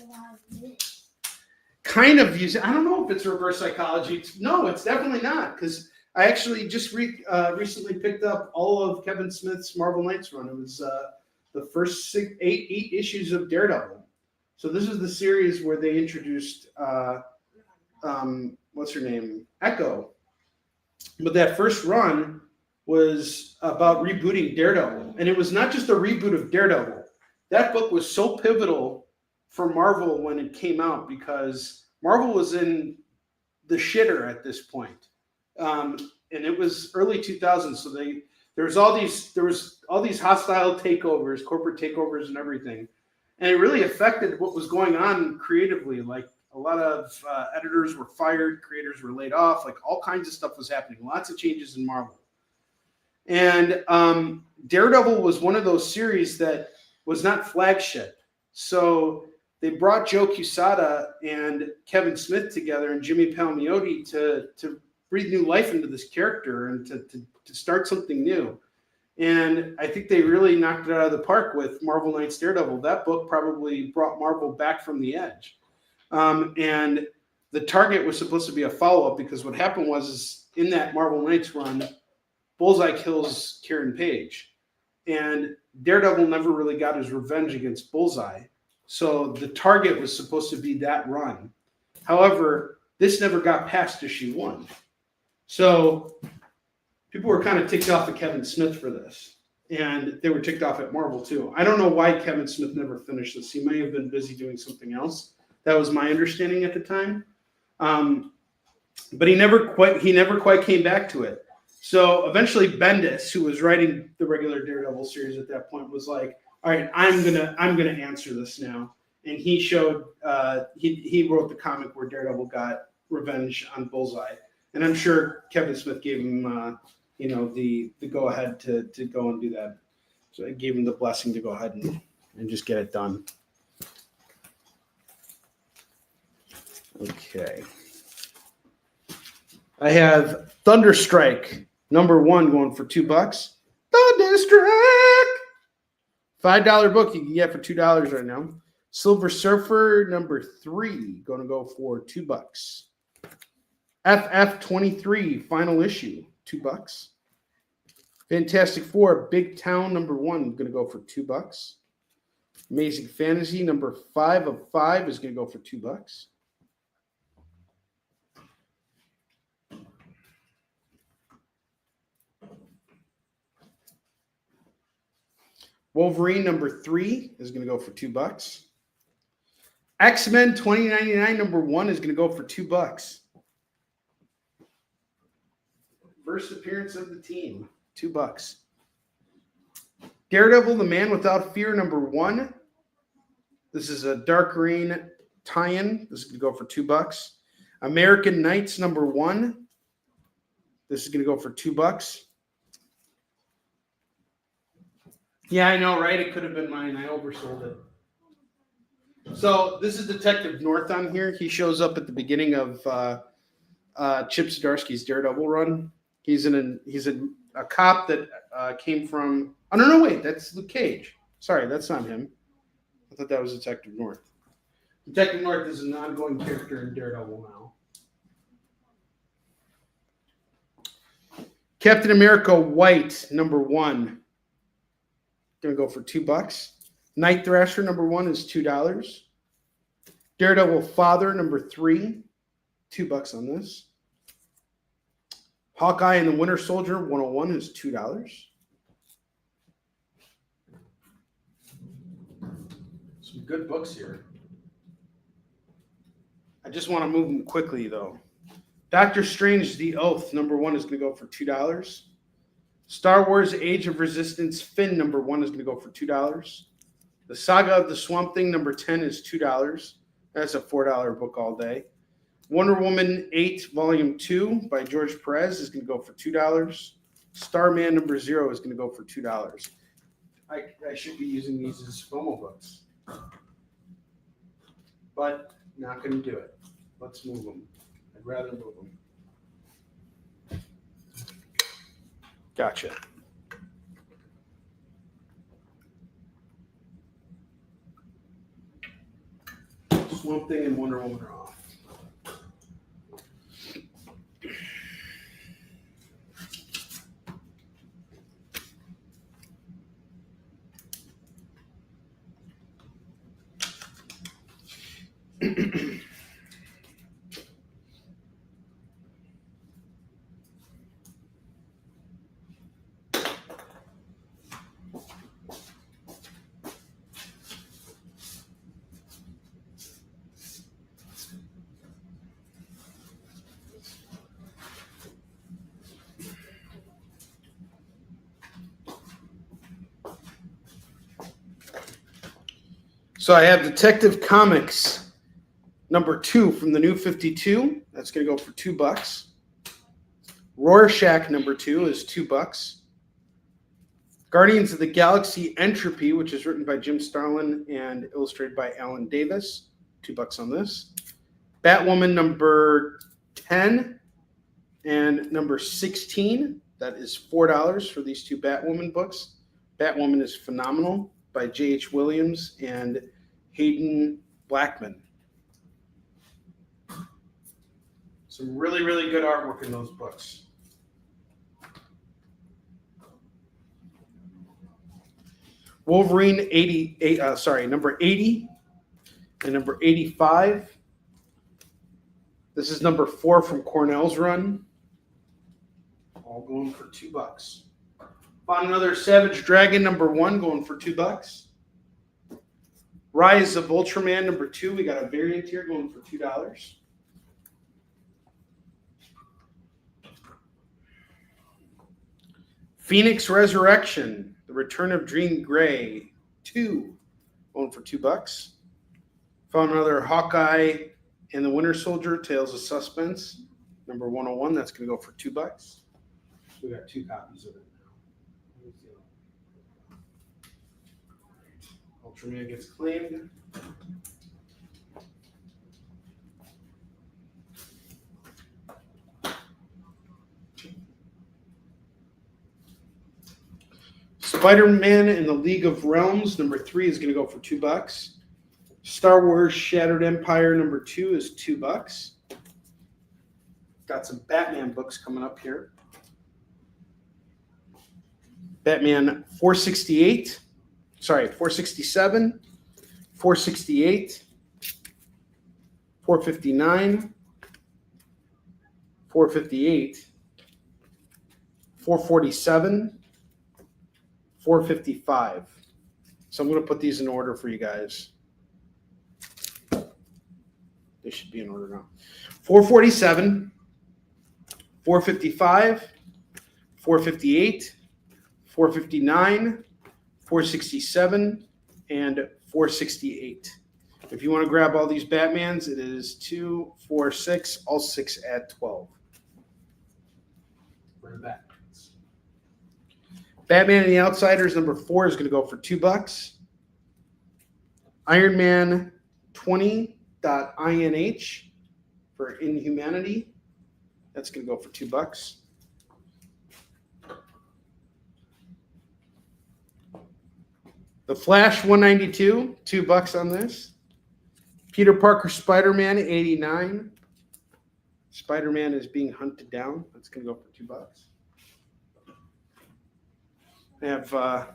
Speaker 8: Kind of using, I don't know if it's reverse psychology. No, it's definitely not, because I actually just recently picked up all of Kevin Smith's Marvel Knights run. It was the first 8 issues of Daredevil. So this is the series where they introduced what's her name? Echo. But that first run was about rebooting Daredevil. And it was not just a reboot of Daredevil. That book was so pivotal for Marvel when it came out because Marvel was in the shitter at this point. And it was early 2000s, so there there was all these hostile takeovers, corporate takeovers, and everything, and it really affected what was going on creatively. Like a lot of editors were fired, creators were laid off, like all kinds of stuff was happening. Lots of changes in Marvel, and Daredevil was one of those series that was not flagship. So they brought Joe Quesada and Kevin Smith together and Jimmy Palmiotti to breathe new life into this character and to start something new. And I think they really knocked it out of the park with Marvel Knights Daredevil. That book probably brought Marvel back from the edge. And the target was supposed to be a follow-up, because what happened was in that Marvel Knights run, Bullseye kills Kieran Page. And Daredevil never really got his revenge against Bullseye. So the target was supposed to be that run. However, this never got past issue 1. So people were kind of ticked off at Kevin Smith for this. And they were ticked off at Marvel too. I don't know why Kevin Smith never finished this. He may have been busy doing something else. That was my understanding at the time. But he never quite came back to it. So eventually Bendis, who was writing the regular Daredevil series at that point, was like, all right, I'm gonna answer this now. And he showed he wrote the comic where Daredevil got revenge on Bullseye. And I'm sure Kevin Smith gave him the go ahead to go and do that. So I gave him the blessing to go ahead and just get it done. Okay. I have Thunderstrike #1 going for $2. Thunderstrike, $5 book you can get for $2 right now. Silver Surfer #3 going to go for $2. FF23 final issue, $2. Fantastic Four Big Town #1 going to go for $2. Amazing Fantasy #5 of 5 is going to go for $2. Wolverine #3 is going to go for $2. X-Men 2099 #1 is going to go for $2. First appearance of the team, $2. Daredevil, The Man Without Fear #1. This is a dark green tie-in. This is going to go for $2. American Knights #1. This is going to go for $2. Yeah, I know, right? It could have been mine. I oversold it. So this is Detective North on here. He shows up at the beginning of Chip Zdarsky's Daredevil run. He's a cop that came from. Oh no, wait, that's Luke Cage. Sorry, that's not him. I thought that was Detective North. Detective North is an ongoing character in Daredevil now. Captain America White #1. Gonna go for $2. Night Thrasher #1 is $2. Daredevil Father #3, $2 on this. Hawkeye and the Winter Soldier 101 is $2. Some good books here. I just want to move them quickly though. Doctor Strange The Oath #1 is going to go for $2. Star Wars Age of Resistance Finn #1 is going to go for $2. The Saga of the Swamp Thing #10 is $2. That's a $4 book all day. Wonder Woman 8 Volume 2 by George Perez is going to go for $2. Starman #0 is going to go for $2. I should be using these as FOMO books, but not going to do it. Let's move them. I'd rather move them. Gotcha. Swamp Thing and Wonder Woman are off. So I have Detective Comics number 2 from the New 52. That's going to go for $2. Rorschach number 2 is $2. Guardians of the Galaxy Entropy, which is written by Jim Starlin and illustrated by Alan Davis, $2 on this. Batwoman number 10 and number 16, that is $4 for these 2 Batwoman books. Batwoman is Phenomenal by J.H. Williams and Hayden Blackman. Some really, really good artwork in those books. Wolverine number 80 and number 85. This is number 4 from Cornell's run. All going for $2. Found another Savage Dragon number 1 going for $2. Rise of Ultraman number 2. We got a variant here going for $2. Phoenix Resurrection, The Return of Jean Grey 2, going for $2. Found another Hawkeye and the Winter Soldier, Tales of Suspense, number 101. That's going to go for $2. We got 2 copies of it now. Ultraman gets claimed. Spider-Man and the League of Realms, number 3 is going to go for $2. Star Wars Shattered Empire, number 2 is $2. Got some Batman books coming up here. Batman 467, 468, 459, 458, 447, 455. So I'm going to put these in order for you guys. They should be in order now. 447, 455, 458, 459, 467, and 468. If you want to grab all these Batmans, it is 2, 4, 6, all 6 at 12. We're back. Batman and the Outsiders, number 4 is going to go for $2. Iron Man 20.INH for Inhumanity. That's going to go for $2. The Flash 192, $2 on this. Peter Parker Spider-Man 89. Spider-Man is being hunted down. That's going to go for $2.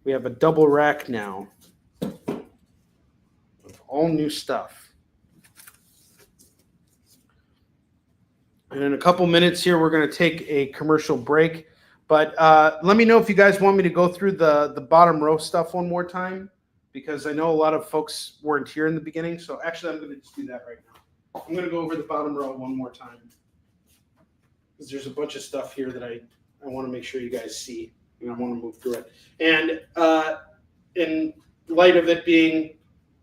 Speaker 8: We have a double rack now of all new stuff. And in a couple minutes here, we're going to take a commercial break. But let me know if you guys want me to go through the bottom row stuff one more time, because I know a lot of folks weren't here in the beginning. So actually, I'm going to just do that right now. I'm going to go over the bottom row one more time, because there's a bunch of stuff here that I want to make sure you guys see, and I want to move through it. And in light of it being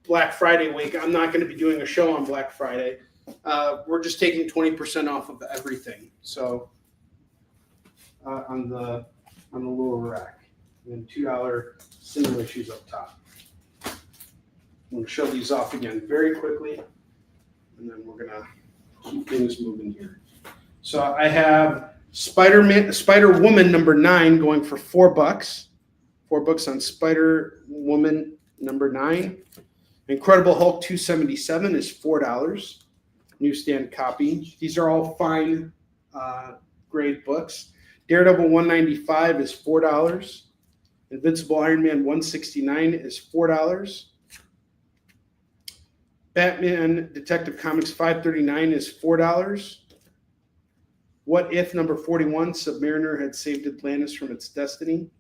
Speaker 8: Black Friday week, I'm not going to be doing a show on Black Friday. We're just taking 20% off of everything. So on the lower rack, and $2 cinema issues up top. I'm going to show these off again very quickly, and then we're going to keep things moving here. So I have Spider-Woman number 9 going for $4. $4 on Spider-Woman number 9. Incredible Hulk 277 is $4. Newsstand copy. These are all fine grade books. Daredevil 195 is $4. Invincible Iron Man 169 is $4. Batman Detective Comics 539 is $4. What If number 41, Submariner had saved Atlantis from its destiny.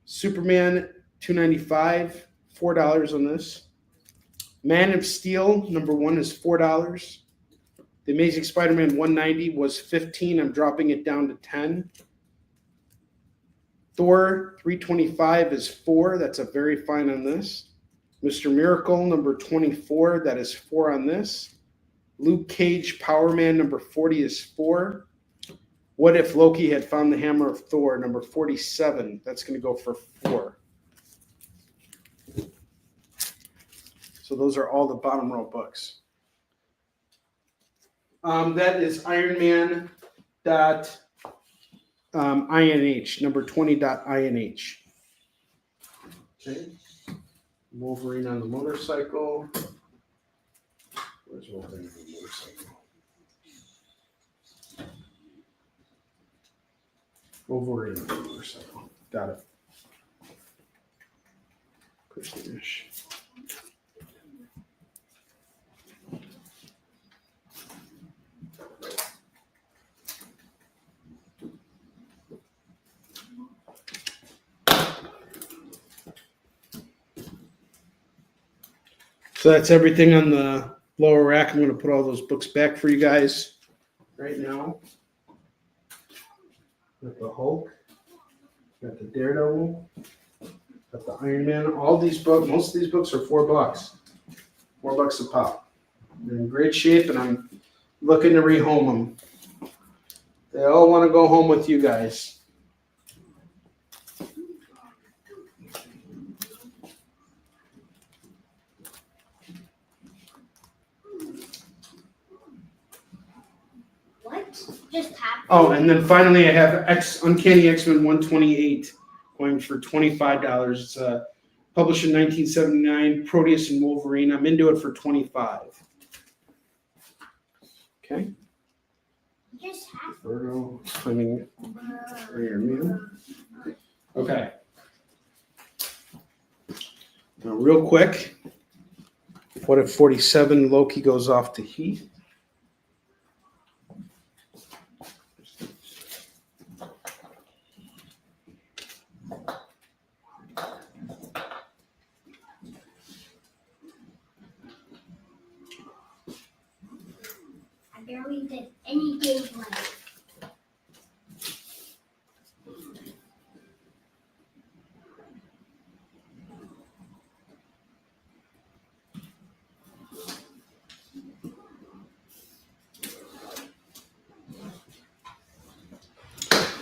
Speaker 8: Superman 295, $4 on this. Man of Steel number 1 is $4. The Amazing Spider-Man 190 was $15. I'm dropping it down to $10. Thor 325 is 4. That's a very fine on this. Mr. Miracle number 24. That is 4 on this. Luke Cage Power Man number 40 is 4. What if Loki had found the hammer of Thor number 47? That's going to go for 4. So those are all the bottom row books. That is Iron Man .inh, number 20.inh. Okay. Wolverine on the motorcycle. Where's Wolverine on the motorcycle? Wolverine on the motorcycle. Got it. Push the dish. So that's everything on the lower rack. I'm going to put all those books back for you guys right now. Got the Hulk, got the Daredevil, got the Iron Man. All these books, most of these books are $4. $4 a pop. They're in great shape, and I'm looking to rehome them. They all want to go home with you guys.
Speaker 10: Just happened.
Speaker 8: Oh, and then finally I have Uncanny X-Men 128 going for $25. It's published in 1979, Proteus and Wolverine. I'm into it for $25. Okay.
Speaker 10: Just happened.
Speaker 8: Virgo, swimming, okay. Now, real quick, what if 47 Loki goes off to Heath?
Speaker 10: I barely did any gameplay.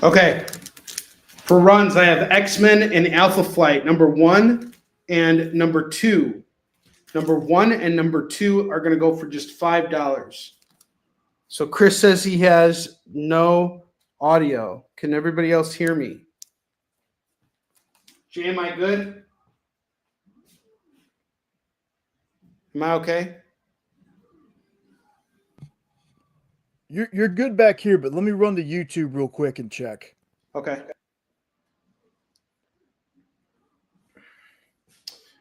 Speaker 8: Okay. For runs, I have X-Men and Alpha Flight, number 1 and number 2. Number 1 and number 2 are going to go for just $5. So Chris says he has no audio. Can everybody else hear me? Jay, am I good? Am I okay?
Speaker 11: You're good back here, but let me run to YouTube real quick and check.
Speaker 8: Okay.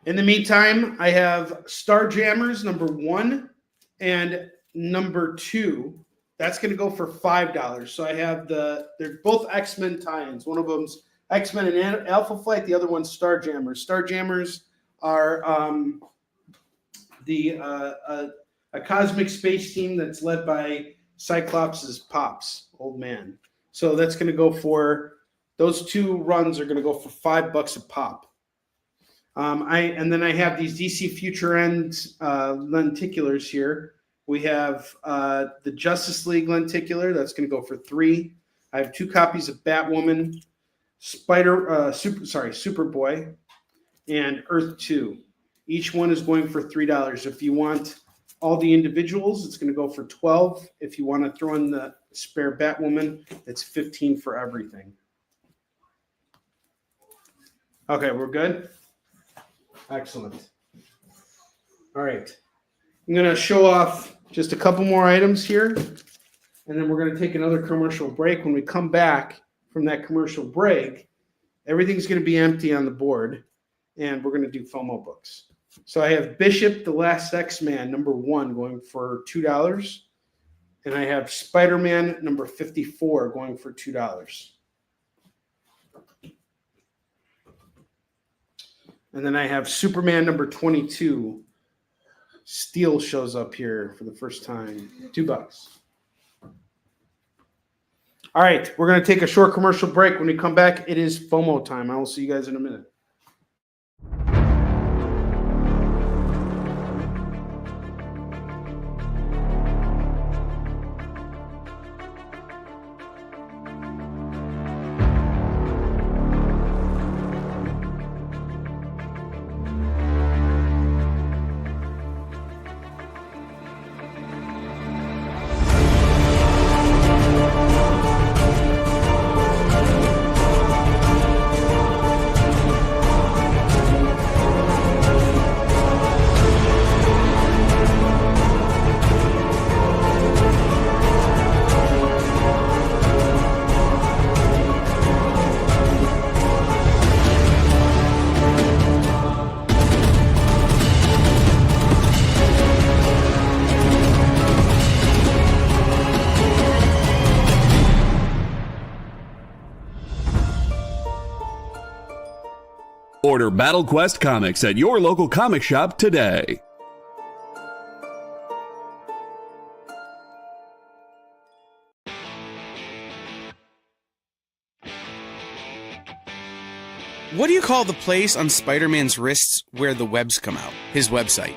Speaker 8: In the meantime, I have Starjammers number 1 and number 2. That's going to go for $5. So I have they're both X-Men tie-ins. One of them's X-Men and Alpha Flight. The other one's Starjammers. Starjammers are a cosmic space team that's led by Cyclops' pops, old man. So that's going to go for, those 2 runs are going to go for $5 a pop. And then I have these DC Future End lenticulars here. We have the Justice League lenticular. That's going to go for $3. I have 2 copies of Batwoman, Superboy, and Earth 2. Each one is going for $3. If you want all the individuals, it's going to go for $12. If you want to throw in the spare Batwoman, it's $15 for everything. Okay, we're good? Excellent. All right. I'm going to show off just a couple more items here, and then we're going to take another commercial break. When we come back from that commercial break, everything's going to be empty on the board, and we're going to do FOMO books. So I have Bishop, the Last X-Man, number 1, going for $2. And I have Spider-Man, number 54, going for $2. And then I have Superman, number 22. Steel shows up here for the first time. $2. All right, we're going to take a short commercial break. When we come back, it is FOMO time. I will see you guys in a minute.
Speaker 12: Order Battle Quest comics at your local comic shop today.
Speaker 6: What do you call the place on Spider-Man's wrists where the webs come out? His website.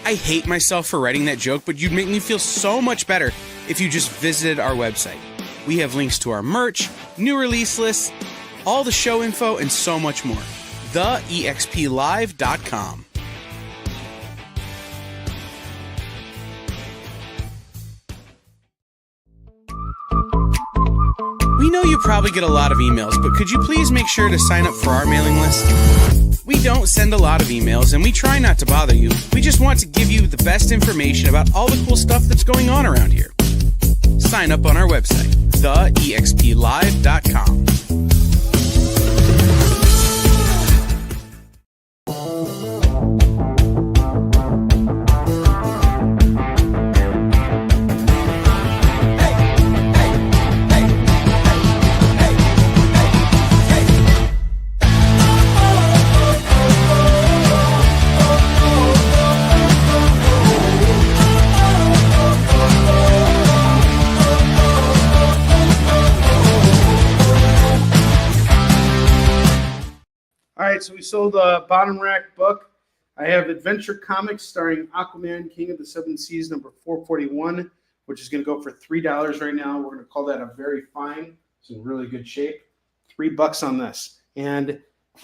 Speaker 6: I hate myself for writing that joke, but you'd make me feel so much better if you just visited our website. We have links to our merch, new release lists, all the show info, and so much more. TheEXPLive.com. We know you probably get a lot of emails, but could you please make sure to sign up for our mailing list? We don't send a lot of emails, and we try not to bother you. We just want to give you the best information about all the cool stuff that's going on around here. Sign up on our website, TheEXPLive.com.
Speaker 8: All right, so we sold a bottom rack book. I have Adventure Comics starring Aquaman, King of the Seven Seas, number 441, which is going to go for $3 right now. We're going to call that a very fine. It's in really good shape. $3 on this. And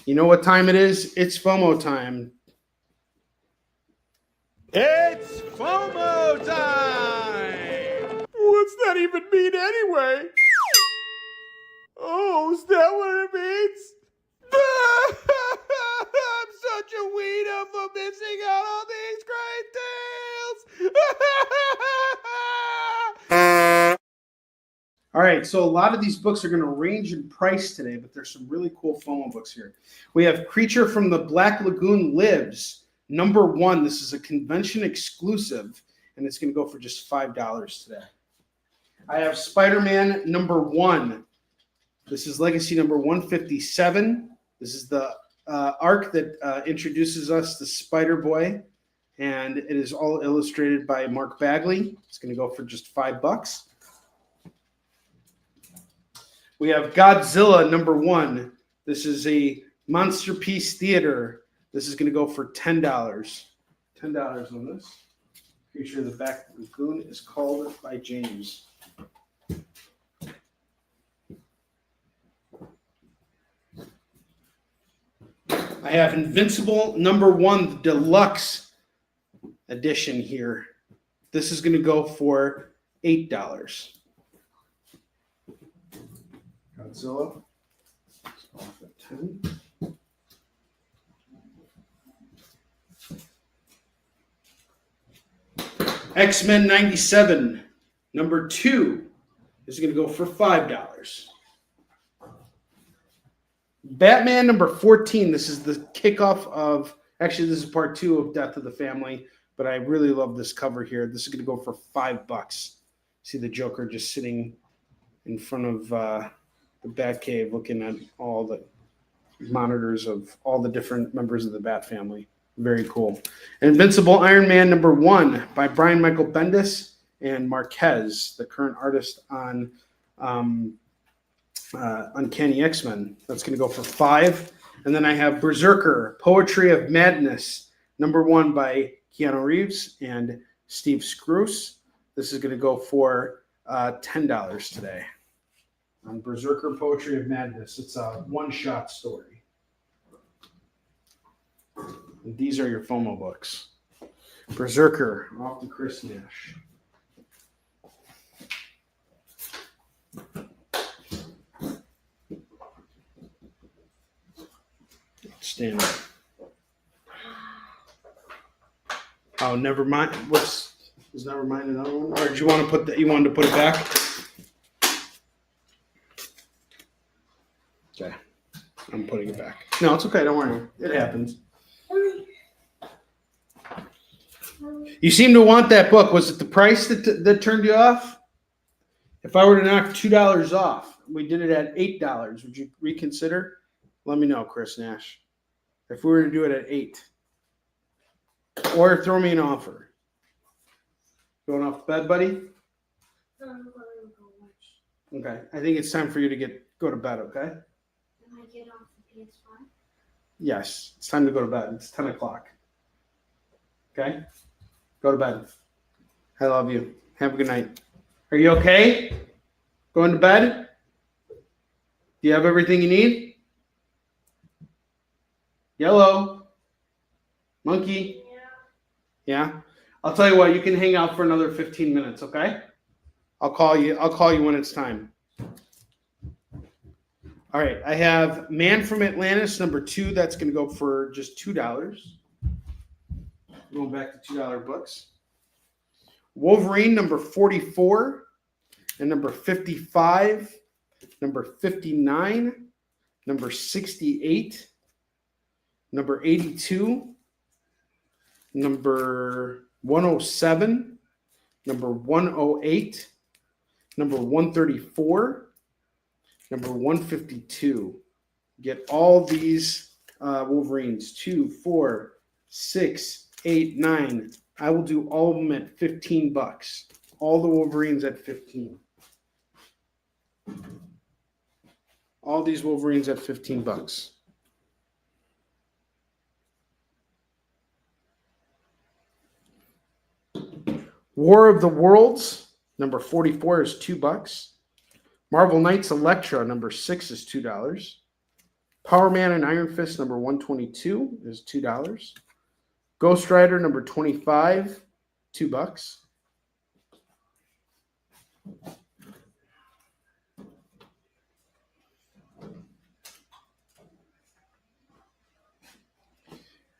Speaker 8: you know what time it is? It's FOMO time.
Speaker 11: It's FOMO time! What's that even mean anyway? Oh, is that what it means? I'm such a weirdo for missing out on these great deals!
Speaker 8: All right, so a lot of these books are going to range in price today, but there's some really cool FOMO books here. We have Creature from the Black Lagoon Lives, number 1. This is a convention exclusive, and it's going to go for just $5 today. I have Spider-Man number 1. This is Legacy number 157. This is the arc that introduces us to Spider-Boy, and it is all illustrated by Mark Bagley. It's going to go for just $5. We have Godzilla number 1. This is a Monster Piece Theater. This is going to go for $10. $10 on this. Creature of the Black Lagoon is called by James. I have Invincible number 1, the deluxe edition here. This is going to go for $8. Godzilla. Off at 10. X-Men 97 number 2 is going to go for $5. Batman number 14. This is the kickoff of, actually this is part 2 of Death of the Family, but I really love this cover here. This is going to go for $5. See the Joker just sitting in front of the Batcave looking at all the monitors of all the different members of the Bat family. Very cool. Invincible Iron Man number 1 by Brian Michael Bendis and Marquez, the current artist on Uncanny X-Men. That's going to go for $5. And then I have Berserker, Poetry of Madness, #1 by Keanu Reeves and Steve Scrouse. This is going to go for $10 today. On Berserker, Poetry of Madness. It's a one-shot story. And these are your FOMO books. Berserker, off to Chris Nash. Stand up. Oh, never mind. Is never mind another one? Or did you want to put that? You wanted to put it back? Okay, I'm putting it back. No, it's okay. Don't worry. It happens. You seem to want that book. Was it the price that turned you off? If I were to knock $2 off, we did it at $8. Would you reconsider? Let me know, Chris Nash. If we were to do it at $8, or throw me an offer. Going off bed, buddy? Okay. I think it's time for you to go to bed. Okay.
Speaker 10: Can I get off the PS5?
Speaker 8: Yes, it's time to go to bed. It's 10 o'clock. Okay. Go to bed. I love you. Have a good night. Are you okay? Going to bed? Do you have everything you need? Yellow. Monkey. Yeah. I'll tell you what, you can hang out for another 15 minutes, okay? I'll call you when it's time. All right, I have Man from Atlantis, #2. That's going to go for just $2. Going back to $2 books. Wolverine, #44, and #55, #59, #68, #82, #107, #108, #134, #152. Get all these Wolverines. 2, 4, 6, 8, 9. I will do all of them at $15. All the Wolverines at 15. All these Wolverines at $15. War of the Worlds, #44 is $2. Marvel Knights Elektra, #6 is $2. Power Man and Iron Fist, #122 is $2. Ghost Rider, #25, $2.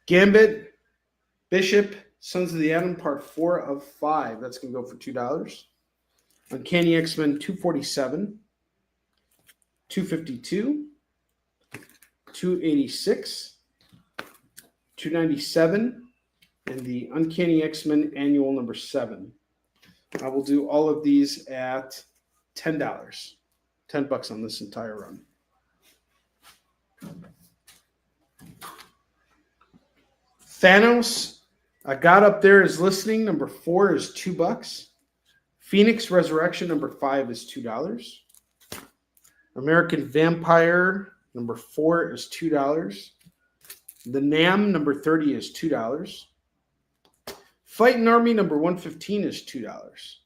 Speaker 8: Gambit, Bishop, Sons of the Atom, Part 4 of 5. That's going to go for $2. Uncanny X-Men 247, 252, 286, 297, and the Uncanny X-Men Annual #7. I will do all of these at $10. $10 on this entire run. Thanos, I Got Up There Is Listening, #4 is $2. Phoenix Resurrection, #5 is $2. American Vampire, #4 is $2. The Nam, #30 is $2. Fighting Army, #115 is $2.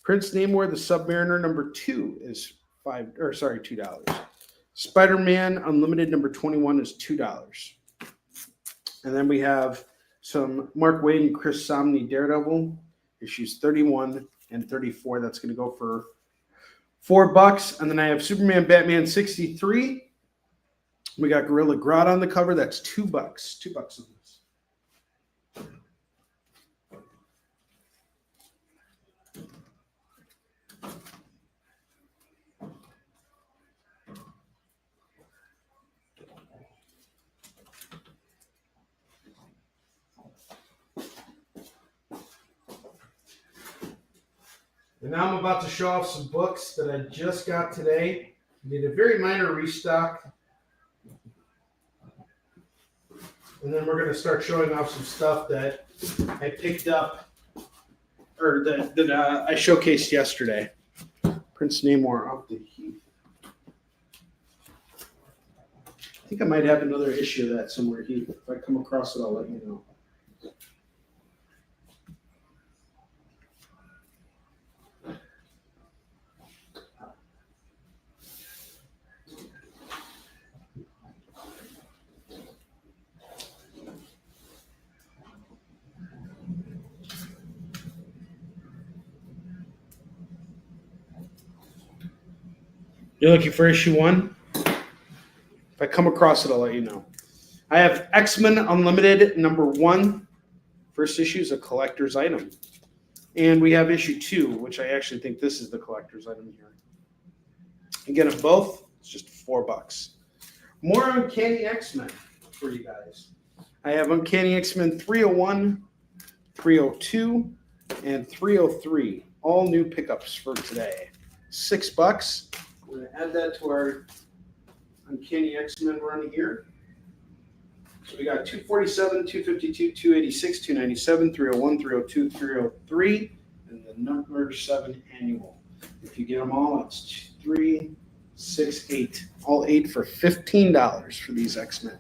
Speaker 8: Prince Namor, the Submariner, #2 is $2. Spider-Man Unlimited, #21 is $2. And then we have some Mark Waid and Chris Samnee Daredevil, issues 31 and 34. That's going to go for $4. And then I have Superman Batman 63. We got Gorilla Grodd on the cover. That's $2. $2 on this. And now I'm about to show off some books that I just got today. I did a very minor restock. And then we're going to start showing off some stuff that I picked up or that I showcased yesterday. Prince Namor off the Heath. I think I might have another issue of that somewhere, Heath. If I come across it, I'll let you know. You're looking for issue 1? If I come across it, I'll let you know. I have X-Men Unlimited #1. First issue is a collector's item. And we have issue 2, which I actually think this is the collector's item here. Again, of both, it's just $4. More Uncanny X-Men for you guys. I have Uncanny X-Men 301, 302, and 303. All new pickups for today. $6. We're going to add that to our Uncanny X-Men run here. So we got 247, 252, 286, 297, 301, 302, 303, and the number 7 annual. If you get them all, it's 3, 6, 8. All 8 for $15 for these X-Men.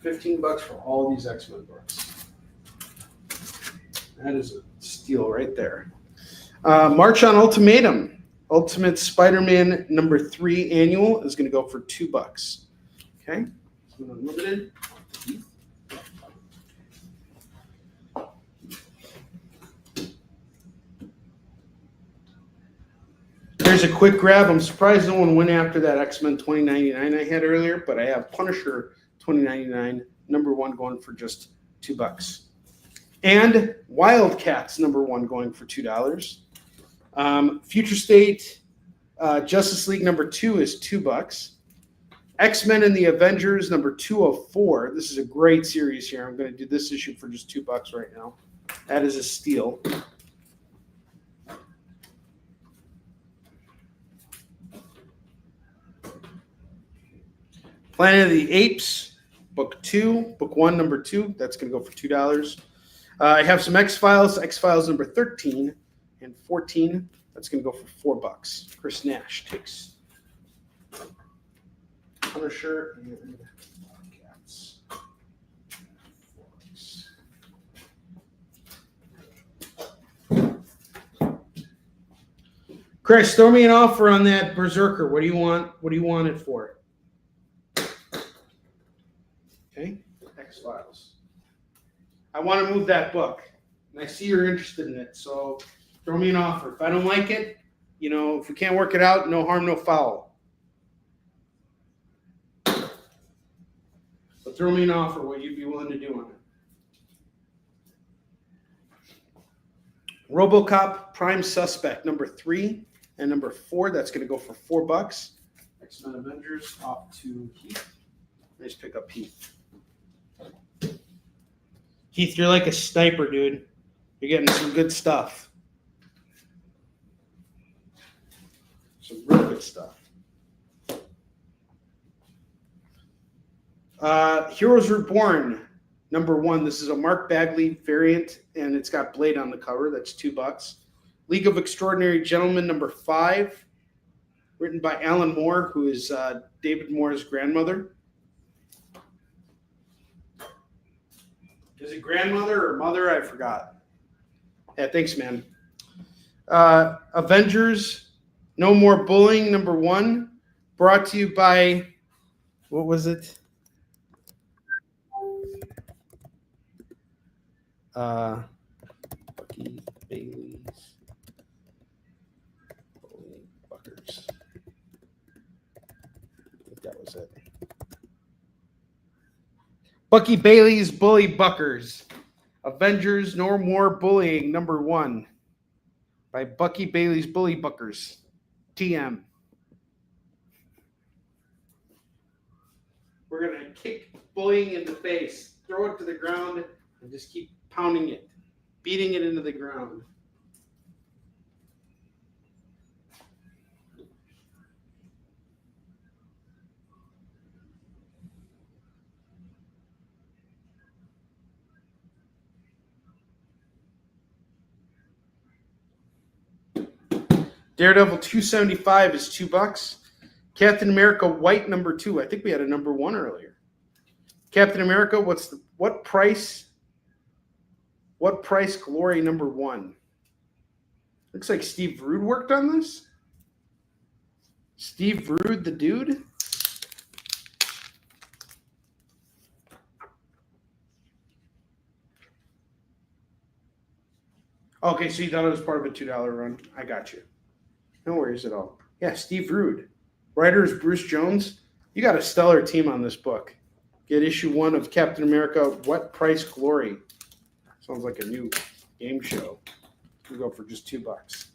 Speaker 8: $15 for all these X-Men books. That is a steal right there. March on Ultimatum. Ultimate Spider-Man #3 annual is going to go for $2. Okay, so unlimited. Here's a quick grab. I'm surprised no one went after that X-Men 2099 I had earlier, but I have Punisher 2099 #1 going for just $2. And Wildcats #1 going for $2. Future State Justice League #2 is $2. X-Men and the Avengers #204. This is a great series here. I'm going to do this issue for just $2 right now. That is a steal. Planet of the Apes, book 2, book 1, #2. That's going to go for $2. I have some X-Files, X-Files #13 and 14. That's going to go for $4. Chris Nash takes Punisher and Wildcats. Chris, throw me an offer on that Berserker. What do you want? What do you want it for? Okay, X-Files. I want to move that book, and I see you're interested in it, so throw me an offer. If I don't like it, if we can't work it out, no harm, no foul. But throw me an offer, what you'd be willing to do on it. RoboCop Prime Suspect #3 and #4. That's going to go for $4. X-Men Avengers off to Heath. Nice pickup, Heath. Heath, you're like a sniper, dude. You're getting some good stuff. Some real good stuff. Heroes Reborn #1. This is a Mark Bagley variant, and it's got Blade on the cover. That's $2. League of Extraordinary Gentlemen #5, written by Alan Moore, who is David Moore's grandmother. Is it grandmother or mother? I forgot. Yeah, thanks, man. Avengers No More Bullying #1, brought to you by, what was it? Bucky Bailey's Bully Buckers. I think that was it. Bucky Bailey's Bully Buckers. Avengers No More Bullying #1 by Bucky Bailey's Bully Buckers. TM. We're going to kick bullying in the face, throw it to the ground, and just keep pounding it, beating it into the ground. Daredevil 275 is $2. Captain America White number 2. I think we had a number 1 earlier. Captain America, what price Glory number 1? Looks like Steve Rude worked on this. Steve Rude, the dude. Okay, so you thought it was part of a $2 run. I got you. No worries at all. Yeah, Steve Rude. Writer is Bruce Jones. You got a stellar team on this book. Get issue 1 of Captain America, What Price Glory. Sounds like a new game show. We'll go for just $2.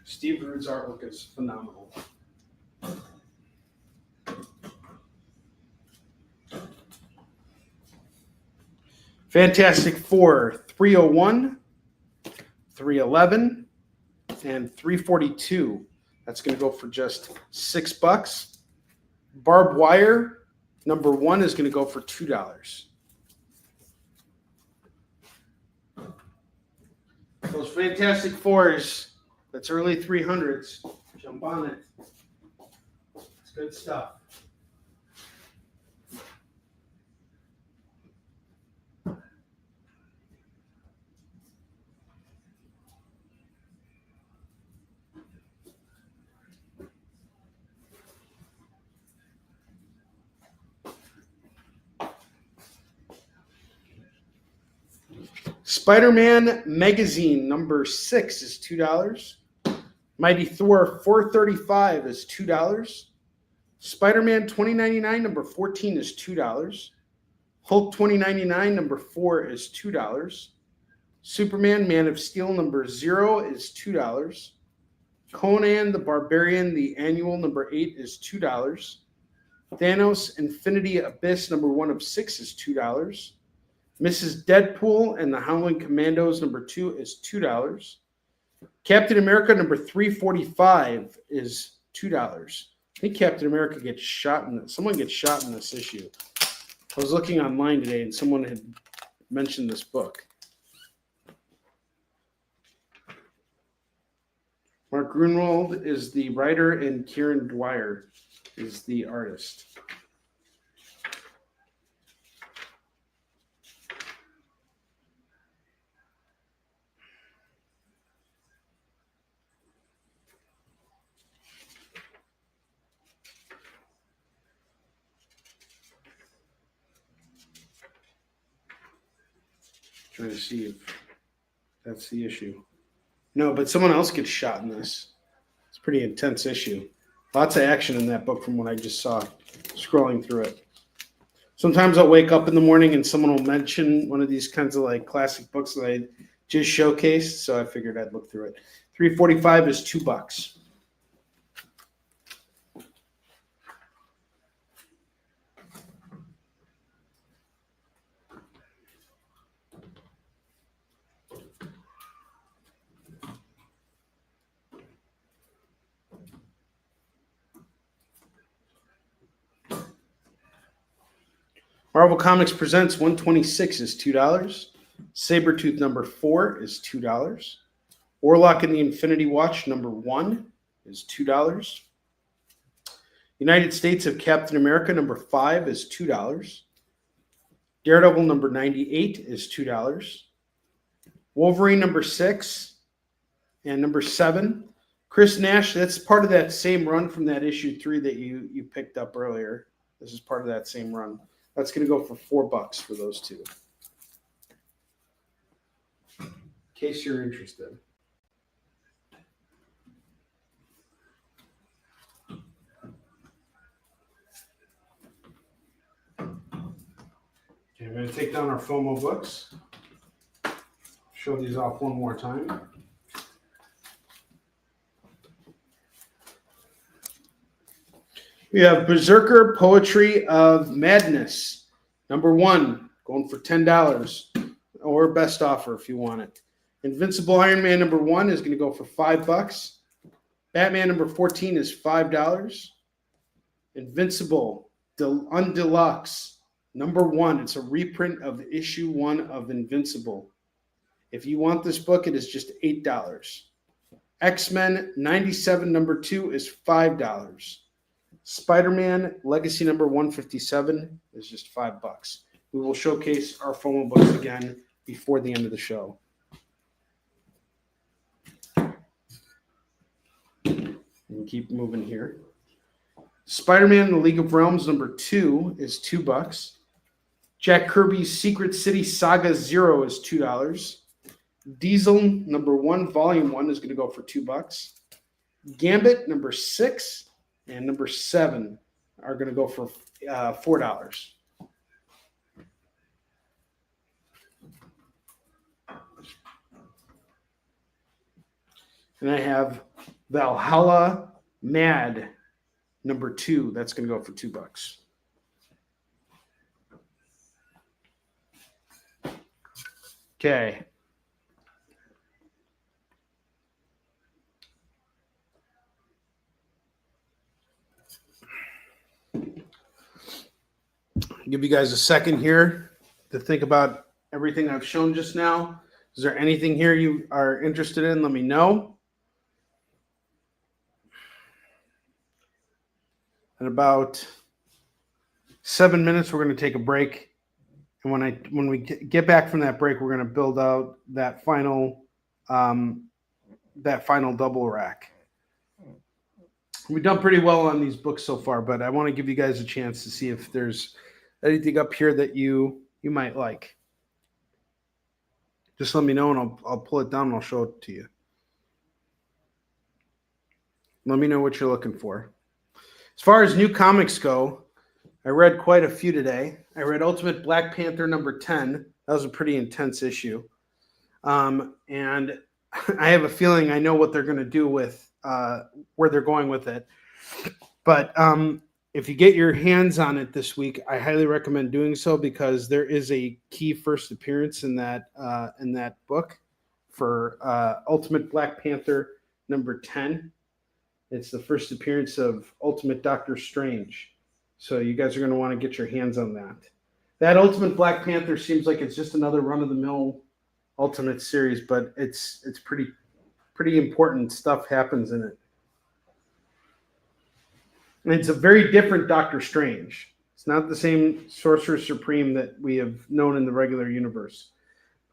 Speaker 8: Steve Rude's artwork is phenomenal. Fantastic Four, 301, 311, and 342. That's going to go for just $6. Barbed Wire, number 1 is going to go for $2. Those Fantastic Fours, that's early 300s. Jump on it. It's good stuff. Spider-Man Magazine number 6 is $2. Mighty Thor 435 is $2. Spider-Man 2099 number 14 is $2. Hulk 2099 number 4 is $2. Superman Man of Steel number 0 is $2. Conan the Barbarian the annual number 8 is $2. Thanos Infinity Abyss number 1 of 6 is $2. Mrs. Deadpool and the Howling Commandos number 2 is $2. Captain America number 345 is $2. I think Captain America gets shot someone gets shot in this issue. I was looking online today and someone had mentioned this book. Mark Grunwald is the writer and Kieran Dwyer is the artist. Trying to see if that's the issue. No, but someone else gets shot in this. It's a pretty intense issue. Lots of action in that book from what I just saw scrolling through it. Sometimes I'll wake up in the morning and someone will mention one of these kinds of like classic books that I just showcased, so I figured I'd look through it. 345 is $2. Marvel Comics Presents 126 is $2. Sabretooth number 4 is $2. Warlock and the Infinity Watch number 1 is $2. United States of Captain America number 5 is $2. Daredevil number 98 is $2. Wolverine number 6 and number 7. Chris Nash, that's part of that same run from that issue 3 that you picked up earlier. This is part of that same run. That's going to go for $4 for those two. In case you're interested. Okay, I'm going to take down our FOMO books. Show these off one more time. We have Berserker Poetry of Madness, number 1, going for $10, or best offer if you want it. Invincible Iron Man number 1 is going to go for $5. Batman number 14 is $5. Invincible Undeluxe Number 1, it's a reprint of issue 1 of Invincible. If you want this book, it is just $8. X-Men 97 number 2 is $5. Spider-Man Legacy number 157 is just $5. We will showcase our FOMO books again before the end of the show. And keep moving here. Spider-Man: The League of Realms number 2 is $2. Jack Kirby's Secret City Saga 0 is $2. Diesel number 1 volume 1 is going to go for $2. Gambit number 6 and number 7 are going to go for $4. And I have Valhalla Mad number 2. That's going to go for $2. Okay. Give you guys a second here to think about everything I've shown just now. Is there anything here you are interested in? Let me know. In about 7 minutes, we're going to take a break. And when we get back from that break, we're going to build out that final double rack. We've done pretty well on these books so far, but I want to give you guys a chance to see if there's anything up here that you might like. Just let me know, and I'll pull it down and I'll show it to you. Let me know what you're looking for. As far as new comics go, I read quite a few today. I read Ultimate Black Panther number 10. That was a pretty intense issue. And I have a feeling I know what they're going to do with where they're going with it. But if you get your hands on it this week, I highly recommend doing so because there is a key first appearance in that book for Ultimate Black Panther number 10. It's the first appearance of Ultimate Doctor Strange. So you guys are going to want to get your hands on that. That Ultimate Black Panther seems like it's just another run-of-the-mill Ultimate series, but it's pretty important stuff happens in it. And it's a very different Doctor Strange. It's not the same Sorcerer Supreme that we have known in the regular universe.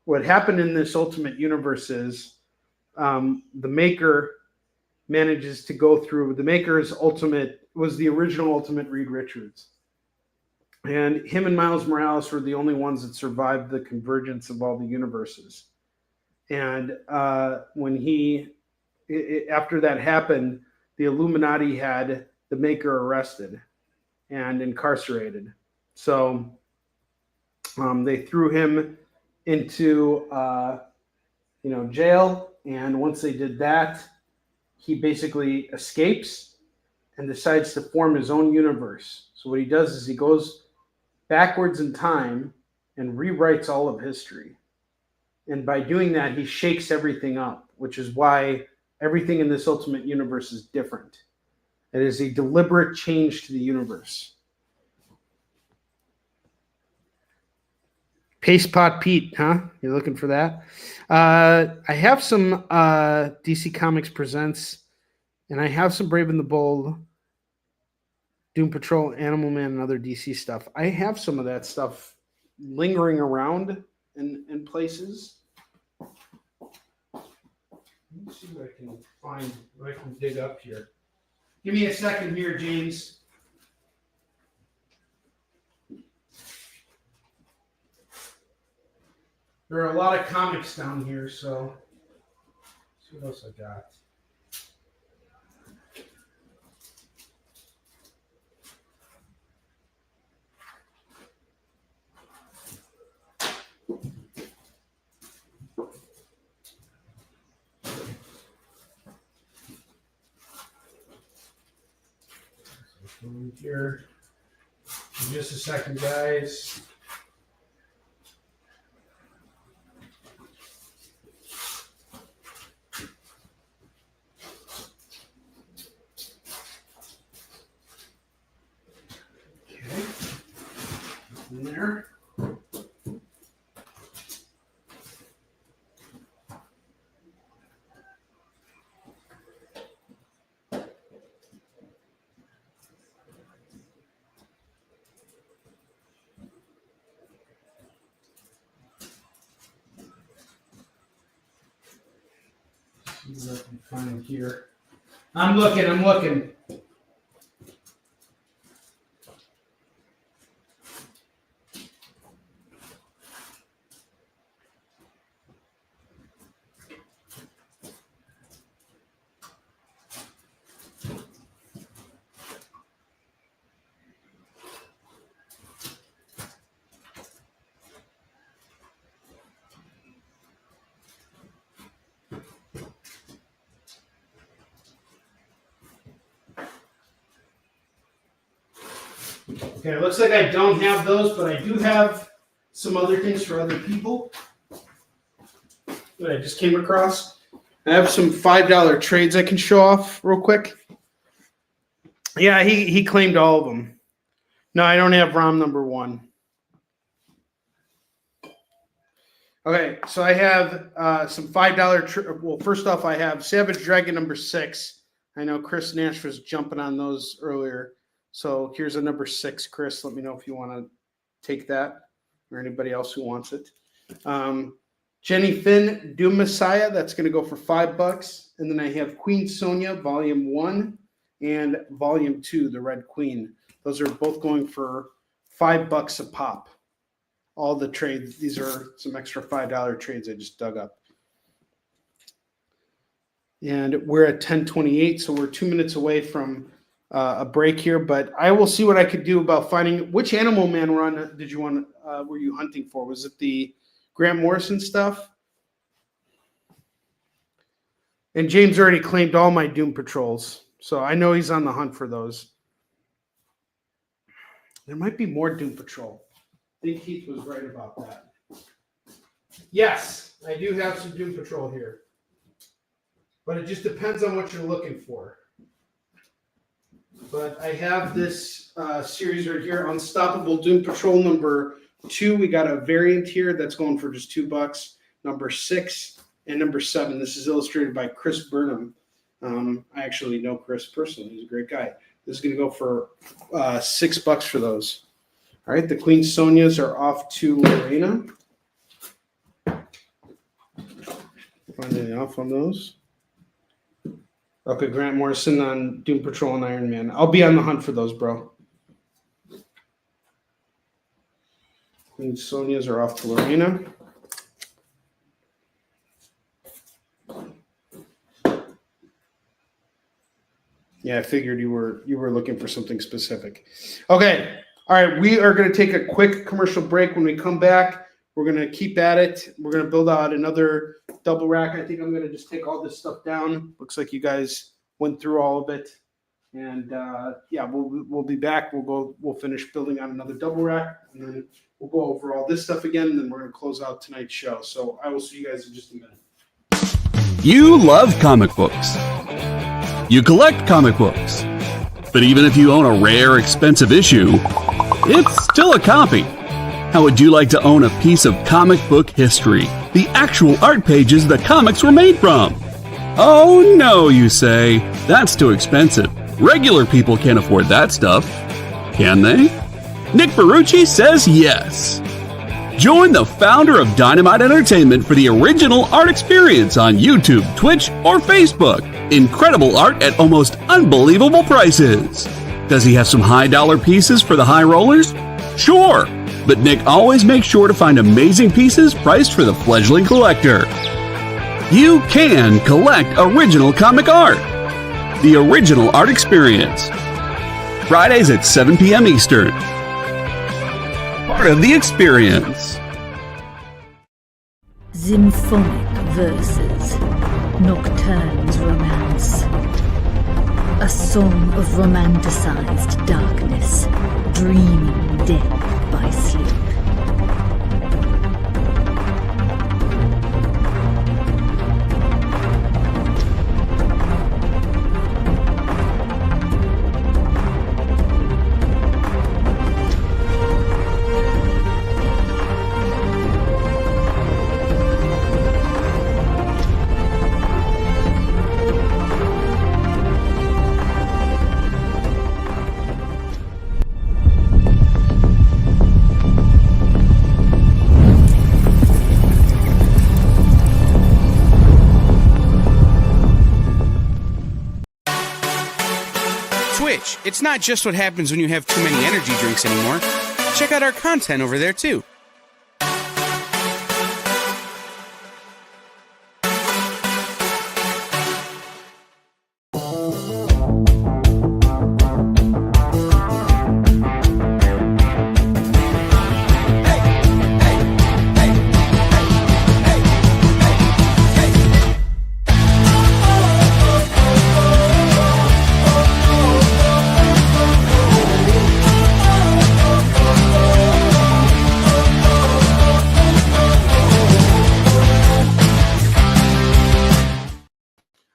Speaker 8: What happened in this Ultimate universe is the Maker manages to go through. The Maker's Ultimate was the original Ultimate Reed Richards. And him and Miles Morales were the only ones that survived the convergence of all the universes. And when after that happened, the Illuminati had the Maker arrested and incarcerated. So they threw him into jail. And once they did that, he basically escapes and decides to form his own universe. So what he does is he goes backwards in time and rewrites all of history. And by doing that, he shakes everything up, which is why everything in this Ultimate universe is different. It is a deliberate change to the universe. Paste Pot Pete, huh? You're looking for that? I have some DC Comics Presents, and I have some Brave and the Bold, Doom Patrol, Animal Man, and other DC stuff. I have some of that stuff lingering around in places. Let me see what I can find, what I can dig up here. Give me a second here, James. There are a lot of comics down here, so let's see what else I got. Here, in just a second, guys. in there. See what I can find here. I'm looking. Okay, it looks like I don't have those, but I do have some other things for other people that I just came across. I have some $5 trades I can show off real quick. Yeah, he claimed all of them. No, I don't have ROM number 1. Okay, so I have some $5. Well, first off, I have Savage Dragon number 6. I know Chris Nash was jumping on those earlier. So here's a number 6, Chris. Let me know if you want to take that or anybody else who wants it. Jenny Finn, Doom Messiah. That's going to go for $5. And then I have Queen Sonia, Volume 1 and Volume 2, the Red Queen. Those are both going for $5 a pop. All the trades. These are some extra $5 trades I just dug up. And we're at 10:28, so we're 2 minutes away from a break here, but I will see what I could do about finding which Animal Man run did you want? Were you hunting for? Was it the Grant Morrison stuff? And James already claimed all my Doom Patrols, so I know he's on the hunt for those. There might be more Doom Patrol. I think Keith was right about that. Yes, I do have some Doom Patrol here, but it just depends on what you're looking for. But I have this series right here, Unstoppable Doom Patrol number 2. We got a variant here that's going for just $2. Number 6 and number 7. This is illustrated by Chris Burnham. I actually know Chris personally. He's a great guy. This is going to go for $6 for those. All right, the Queen Sonias are off to Lorena. Find any off on those? Okay, Grant Morrison on Doom Patrol and Iron Man. I'll be on the hunt for those, bro. Queen Sonias are off to Lorena. Yeah, I figured you were looking for something specific. Okay, all right. We are going to take a quick commercial break. When we come back, we're going to keep at it. We're going to build out another double rack. I think I'm going to just take all this stuff down. Looks like you guys went through all of it, and yeah, we'll be back. We'll finish building on another double rack, and then we'll go over all this stuff again, and then we're going to close out tonight's show. So I will see you guys in just a minute.
Speaker 12: You love comic books. You collect comic books. But even if you own a rare, expensive issue, it's still a copy. How would you like to own a piece of comic book history? The actual art pages the comics were made from? Oh no, you say. That's too expensive. Regular people can't afford that stuff. Can they? Nick Barucci says yes. Join the founder of Dynamite Entertainment for the original art experience on YouTube, Twitch, or Facebook. Incredible art at almost unbelievable prices. Does he have some high-dollar pieces for the high rollers? Sure, but Nick always makes sure to find amazing pieces priced for the fledgling collector. You can collect original comic art. The original art experience. Fridays at 7 p.m. Eastern. Part of the experience.
Speaker 13: Symphonic verses. Nocturne's romance. A song of romanticized darkness, dreaming death by sleep.
Speaker 6: it's not just what happens when you have too many energy drinks anymore. Check out our content over there, too.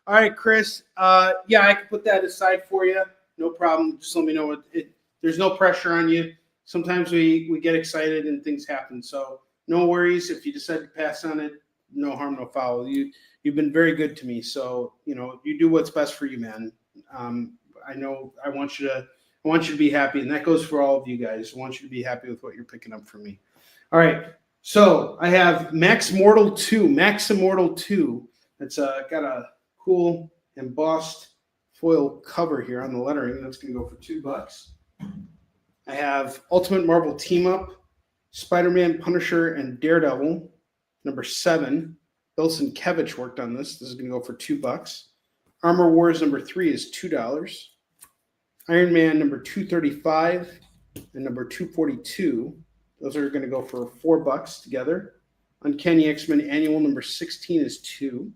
Speaker 8: All right, Chris. Yeah, I can put that aside for you. No problem. Just let me know. There's no pressure on you. Sometimes we get excited and things happen. So no worries. If you decide to pass on it, no harm, no foul. You've been very good to me. So you do what's best for you, man. I know I want you to be happy, and that goes for all of you guys. I want you to be happy with what you're picking up from me. All right. So I have Max Immortal 2. It's got a cool embossed foil cover here on the lettering. That's going to go for $2. I have Ultimate Marvel Team Up, Spider-Man, Punisher, and Daredevil, number 7. Bill Sienkiewicz worked on this. This is going to go for $2. Armor Wars number 3 is $2. Iron Man number 235 and number 242. Those are going to go for $4 together. Uncanny X-Men Annual number 16 is $2.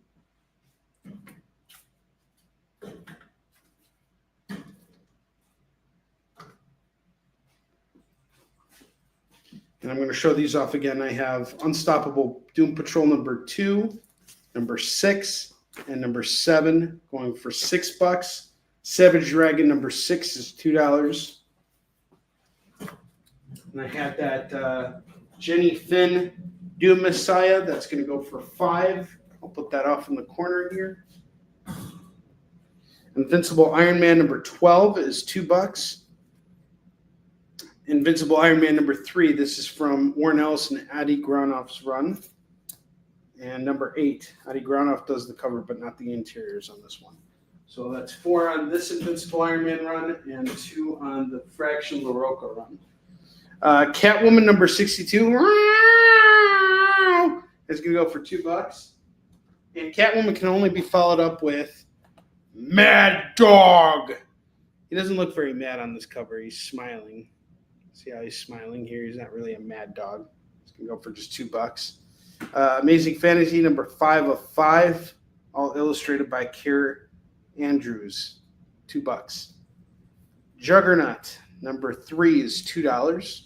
Speaker 8: And I'm going to show these off again. I have Unstoppable Doom Patrol number 2, number 6, and number 7 going for $6. Savage Dragon number 6 is $2. And I have that Jenny Finn Doom Messiah. That's going to go for $5. I'll put that off in the corner here. Invincible Iron Man number 12 is $2. Invincible Iron Man number 3. This is from Warren Ellis and Adi Granoff's run. And number 8. Adi Granoff does the cover, but not the interiors on this one. So that's 4 on this Invincible Iron Man run and 2 on the Fraction LaRocca run. Catwoman number 62 is going to go for $2. And Catwoman can only be followed up with Mad Dog. He doesn't look very mad on this cover. He's smiling. See how he's smiling here? He's not really a mad dog. He's going to go for just $2. Amazing Fantasy number 5 of 5, all illustrated by Kier Andrews, $2. Juggernaut number 3 is $2.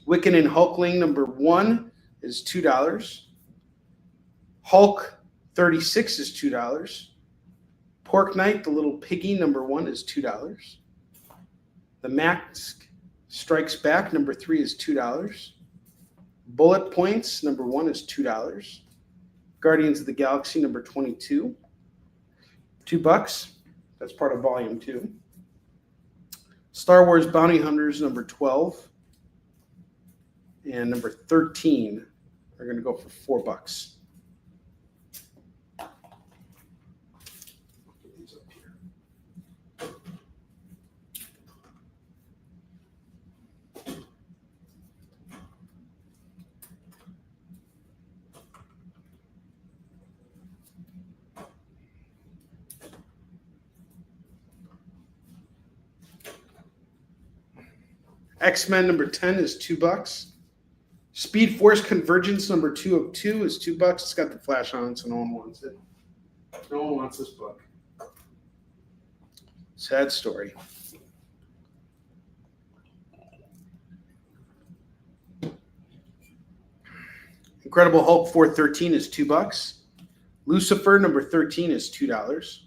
Speaker 8: Wiccan and Hulkling number 1 is $2. Hulk 36 is $2. Pork Knight, the little piggy, number 1 is $2. The Mask Strikes Back, number 3 is $2. Bullet Points, number 1 is $2. Guardians of the Galaxy, number 22, $2. That's part of Volume 2. Star Wars Bounty Hunters, number 12, and number 13 are going to go for $4. X-Men number 10 is $2. Speed Force Convergence number 2 of 2 is $2. It's got the flash on it, so no one wants it. No one wants this book. Sad story. Incredible Hulk 413 is $2. Lucifer number 13 is $2.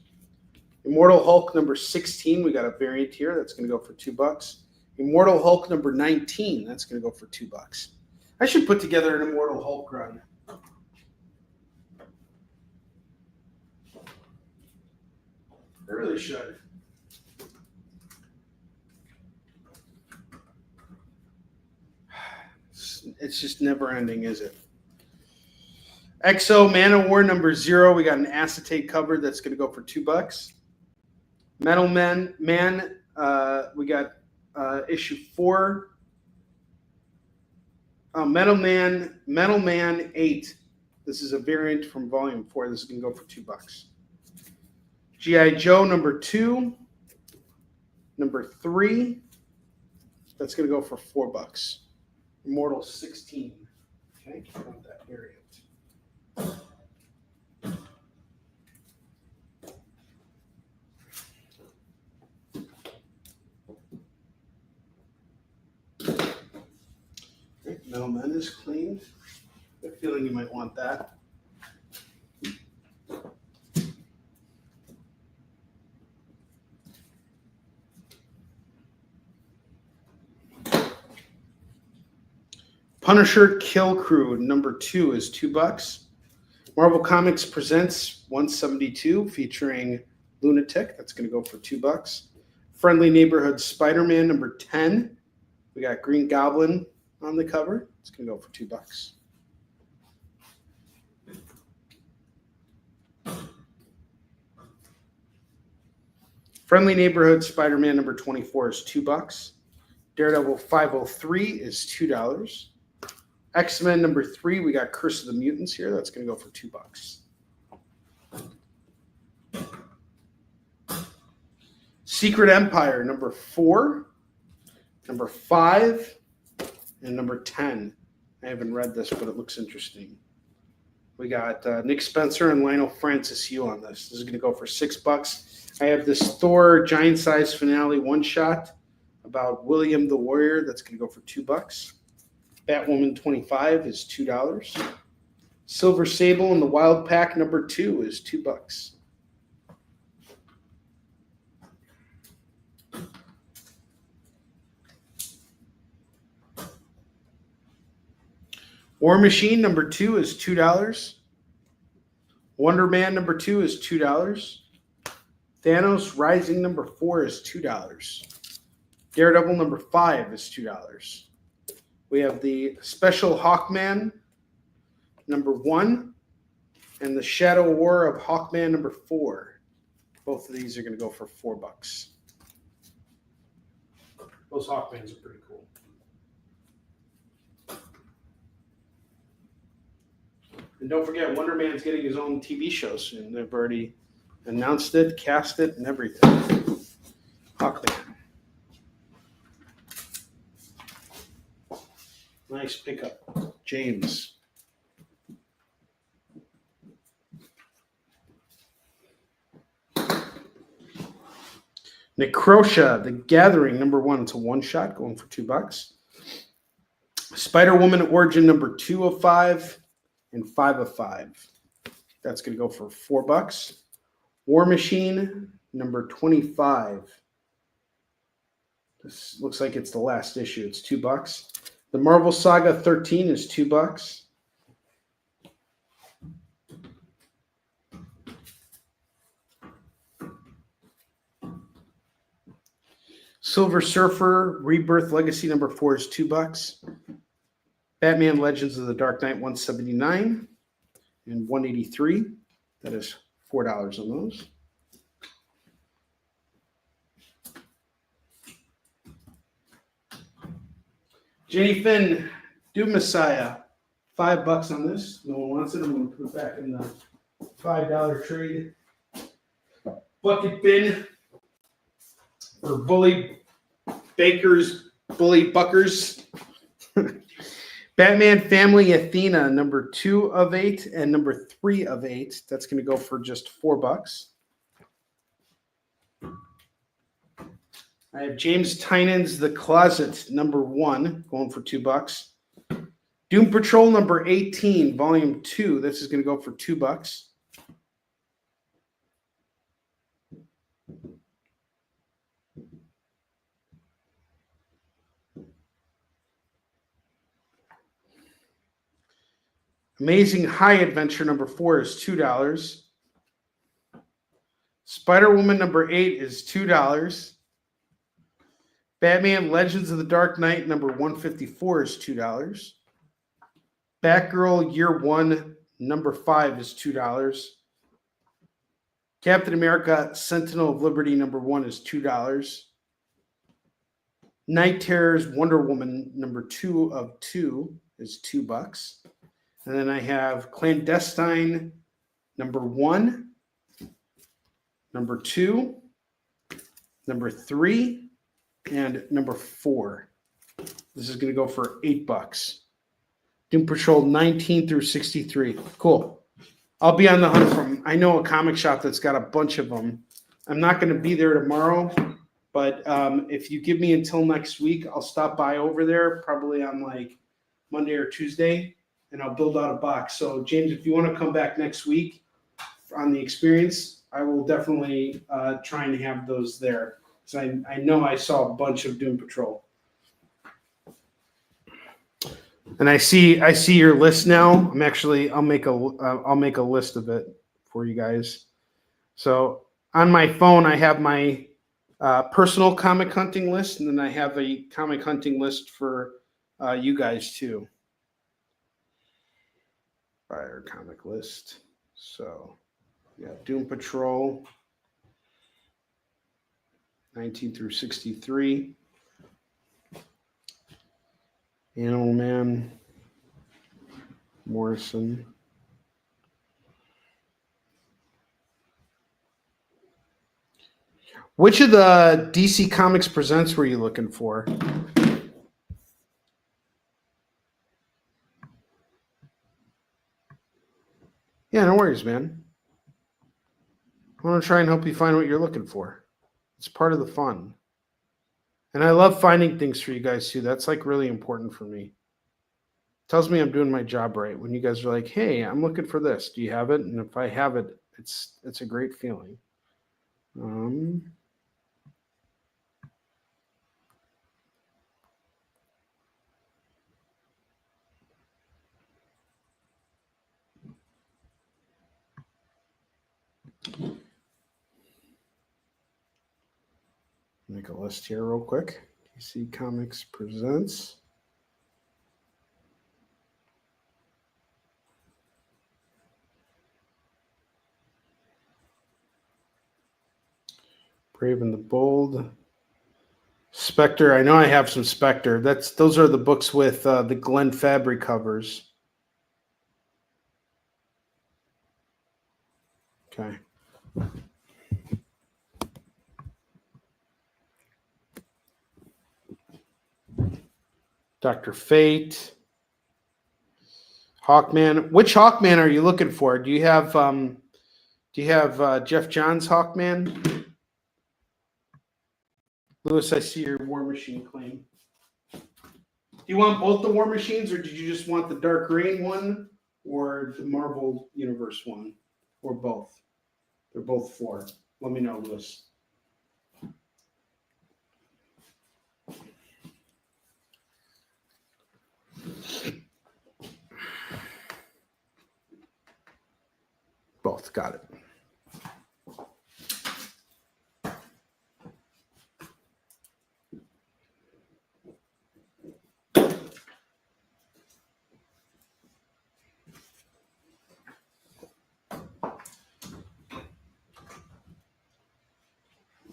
Speaker 8: Immortal Hulk number 16, we got a variant here. That's going to go for $2. Immortal Hulk number 19, that's going to go for $2. I should put together an Immortal Hulk run. I really should. It's just never ending, is it? XO Man of War number 0, we got an acetate cover that's going to go for $2. Metal Man issue 4. Metal Man 8. This is a variant from Volume 4. This is going to go for $2. G.I. Joe number 2. Number 3. That's going to go for $4. Immortal 16. Okay, I want that variant. Metal Man is clean. I have a feeling you might want that. Punisher Kill Crew number 2 is $2. Marvel Comics Presents 172 featuring Lunatic. That's going to go for $2. Friendly Neighborhood Spider-Man number 10. We got Green Goblin on the cover. It's going to go for $2. Friendly Neighborhood Spider-Man number 24 is $2. Daredevil 503 is $2. X-Men number 3, we got Curse of the Mutants here. That's going to go for $2. Secret Empire number 4, number 5, and number 10. I haven't read this, but it looks interesting. We got Nick Spencer and Lionel Francis Yu on this. This is going to go for $6. I have this Thor Giant Size Finale one-shot about William the Warrior. That's going to go for $2. Batwoman 25 is $2. Silver Sable and the Wild Pack number 2 is $2. War Machine number 2 is $2. Wonder Man number 2 is $2. Thanos Rising number 4 is $2. Daredevil number 5 is $2. We have the Special Hawkman number 1 and the Shadow War of Hawkman number 4. Both of these are going to go for $4. Those Hawkmans are pretty cool. And don't forget, Wonder Man's getting his own TV show soon. They've already announced it, cast it, and everything. Hawkman. Nice pickup, James. Necrosha, The Gathering, number 1. It's a one-shot going for $2. Spider-Woman Origin number 2 of 5 and 5 of 5. That's going to go for $4. War Machine number 25. This looks like it's the last issue. It's $2. The Marvel Saga 13 is $2. Silver Surfer Rebirth Legacy number 4 is $2. Batman Legends of the Dark Knight 179 and 183. That is $4 on those. Jenny Finn, Doom Messiah, $5 on this. No one wants it. I'm going to put it back in the $5 trade bucket bin for Bully Buckers. Batman Family Athena, number 2 of 8 and number 3 of 8. That's going to go for just $4. I have James Tynan's The Closet, number 1, going for $2. Doom Patrol number 18, volume 2. This is going to go for $2. Amazing High Adventure number 4 is $2. Spider-Woman number 8 is $2. Batman Legends of the Dark Knight number 154 is $2. Batgirl Year 1 number 5 is $2. Captain America Sentinel of Liberty number 1 is $2. Night Terror's Wonder Woman number 2 of 2 is $2. And then I have Clandestine number 1, number 2, number 3, and number 4. This is going to go for $8. Doom Patrol 19 through 63. Cool. I'll be on the hunt for them. I know a comic shop that's got a bunch of them. I'm not going to be there tomorrow, but if you give me until next week, I'll stop by over there probably on like Monday or Tuesday, and I'll build out a box. So, James, if you want to come back next week on the experience, I will definitely try and have those there. So I know I saw a bunch of Doom Patrol. And I see your list now. I'll make a list of it for you guys. So on my phone, I have my personal comic hunting list, and then I have a comic hunting list for you guys too. Fire comic list. So yeah, Doom Patrol 19 through 63. Animal Man, Morrison. Which of the DC Comics Presents were you looking for? Yeah, no worries, man. I want to try and help you find what you're looking for. It's part of the fun. And I love finding things for you guys too. That's like really important for me. Tells me I'm doing my job right when you guys are like, "Hey, I'm looking for this. Do you have it?" And if I have it, it's a great feeling. Make a list here real quick. DC Comics Presents. Brave and the Bold. Spectre. I know I have some Spectre. Those are the books with the Glenn Fabry covers. Okay. Dr. Fate. Hawkman. Which Hawkman are you looking for? Do you have Jeff Johns Hawkman? Lewis, I see your War Machine claim. Do you want both the War Machines, or did you just want the Dark Reign one, or the Marvel Universe one, or both? They're both 4. Let me know, Lewis. Both, got it.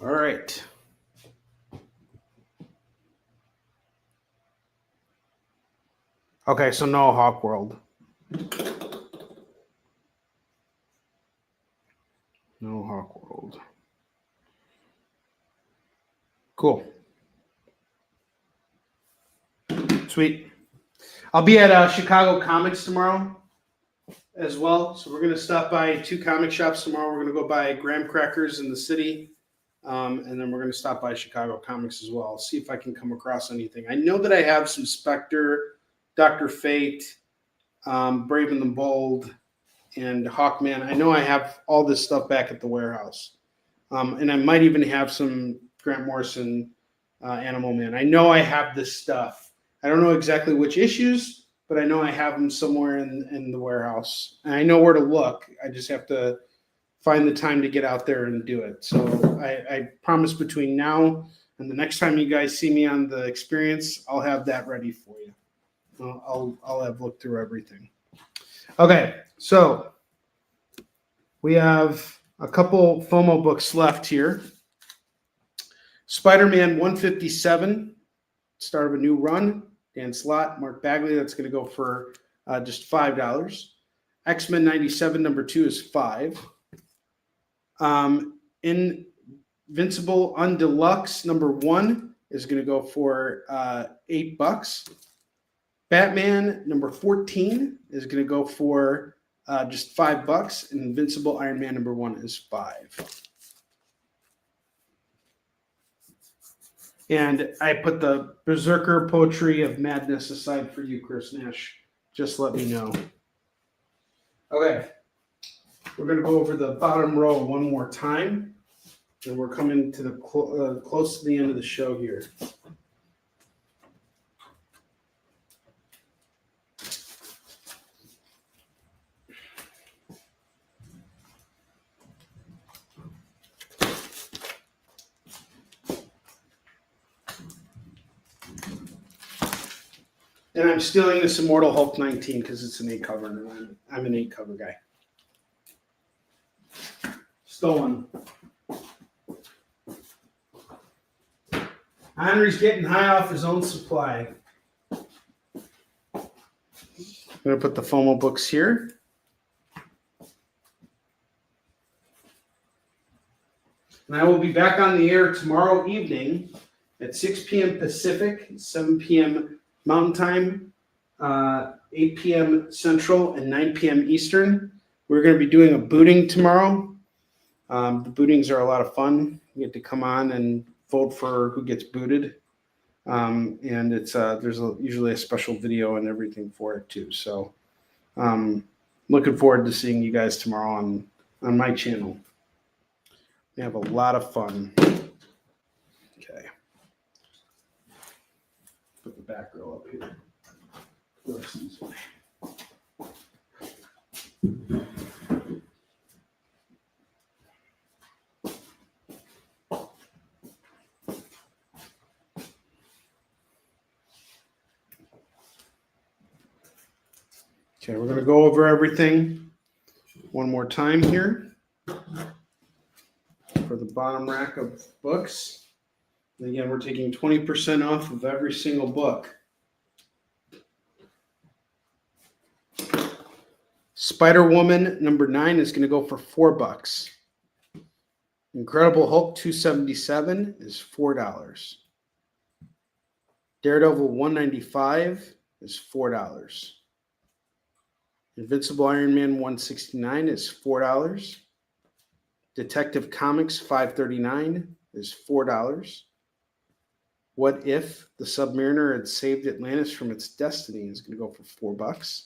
Speaker 8: All right. Okay, so no Hawk World. No Hawk World. Cool. Sweet. I'll be at Chicago Comics tomorrow as well. So we're going to stop by 2 comic shops tomorrow. We're going to go buy graham crackers in the city. And then we're going to stop by Chicago Comics as well. See if I can come across anything. I know that I have some Spectre, Dr. Fate, Brave and the Bold, and Hawkman. I know I have all this stuff back at the warehouse. And I might even have some Grant Morrison Animal Man. I know I have this stuff. I don't know exactly which issues, but I know I have them somewhere in the warehouse. And I know where to look. I just have to find the time to get out there and do it. So I promise between now and the next time you guys see me on the experience, I'll have that ready for you. I'll have looked through everything. Okay, so we have a couple FOMO books left here. Spider-Man 157 start of a new run. Dan Slott, Mark Bagley, that's going to go for just $5. X-Men 97 number 2 is $5. Invincible Undeluxe number 1 is going to go for $8. Batman number 14 is going to go for just $5. And Invincible Iron Man number 1 is $5. And I put the Berserker Poetry of Madness aside for you, Chris Nash. Just let me know. Okay. We're going to go over the bottom row one more time. And we're coming to the close to the end of the show here. And I'm stealing this Immortal Hulk 19 because it's an 8 cover, and I'm an 8 cover guy. Stolen. Onrie's getting high off his own supply. I'm going to put the FOMO books here. And I will be back on the air tomorrow evening at 6 p.m. Pacific, 7 p.m. Mountain Time, 8 p.m. Central, and 9 p.m. Eastern. We're going to be doing a booting tomorrow. The bootings are a lot of fun. You get to come on and vote for who gets booted. And it's there's usually a special video and everything for it too. So looking forward to seeing you guys tomorrow on my channel. We have a lot of fun. Okay. Put the back row up here. Okay, we're going to go over everything one more time here for the bottom rack of books. And again, we're taking 20% off of every single book. Spider-Woman number 9 is going to go for $4. Incredible Hulk 277 is $4. Daredevil 195 is $4. Invincible Iron Man 169 is $4. Detective Comics 539 is $4. What If the Submariner Had Saved Atlantis from Its Destiny is going to go for $4.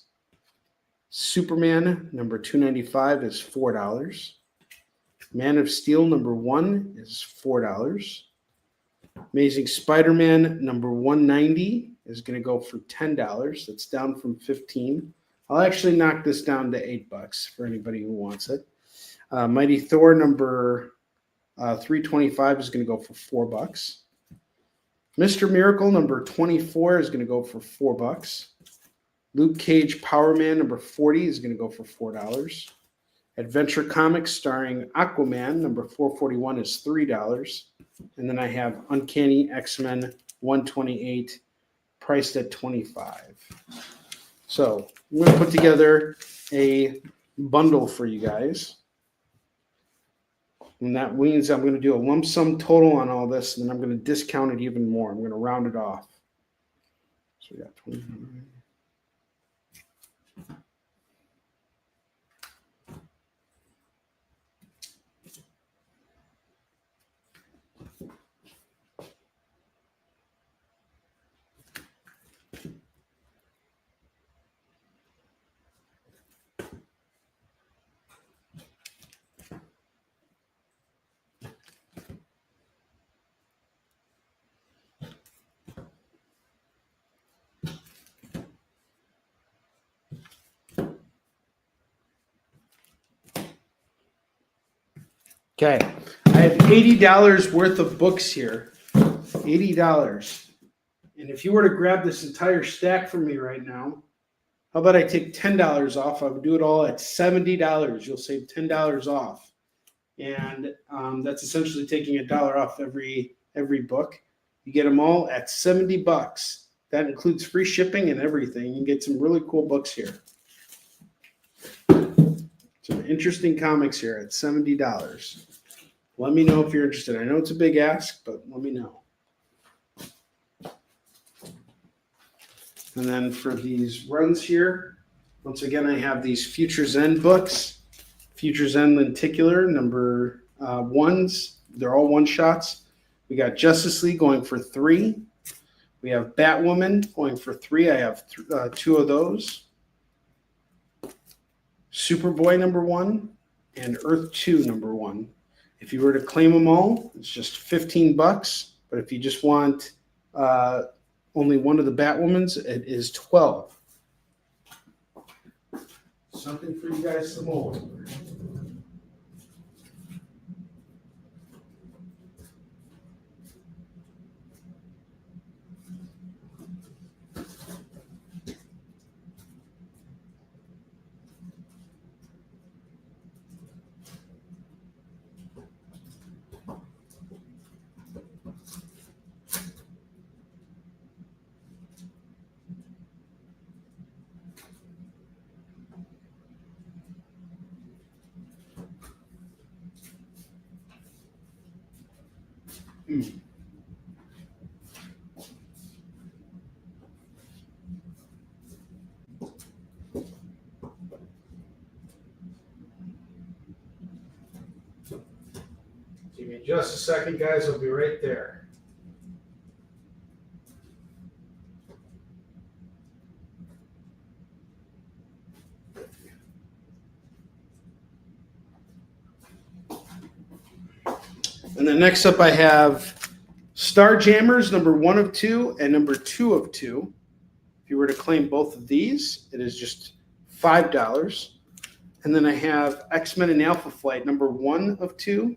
Speaker 8: Superman number 295 is $4. Man of Steel number 1 is $4. Amazing Spider-Man number 190 is going to go for $10. That's down from $15. I'll actually knock this down to $8 for anybody who wants it. Mighty Thor number 325 is going to go for $4. Mr. Miracle number 24 is going to go for $4. Luke Cage Power Man number 40 is going to go for $4. Adventure Comics starring Aquaman number 441 is $3. And then I have Uncanny X-Men 128 priced at $25. So I'm going to put together a bundle for you guys. And that means I'm going to do a lump sum total on all this, and then I'm going to discount it even more. I'm going to round it off. So we got 29. Okay, I have $80 worth of books here. $80. And if you were to grab this entire stack from me right now, how about I take $10 off? I would do it all at $70. You'll save $10 off. And that's essentially taking $1 off every book. You get them all at $70. That includes free shipping and everything. You can get some really cool books here. Some interesting comics here at $70. Let me know if you're interested. I know it's a big ask, but let me know. And then for these runs here, once again, I have these Futures End books. Futures End Lenticular, number ones. They're all one-shots. We got Justice League going for $3. We have Batwoman going for $3. I have 2 of those. Superboy number 1 and Earth 2 number 1. If you were to claim them all, it's just $15. But if you just want only one of the Batwomans, it is $12. Something for you guys to mull over. Give me just a second, guys. I'll be right there. And then next up, I have Starjammers, number 1 of 2 and number 2 of 2. If you were to claim both of these, it is just $5. And then I have X-Men and Alpha Flight, number 1 of 2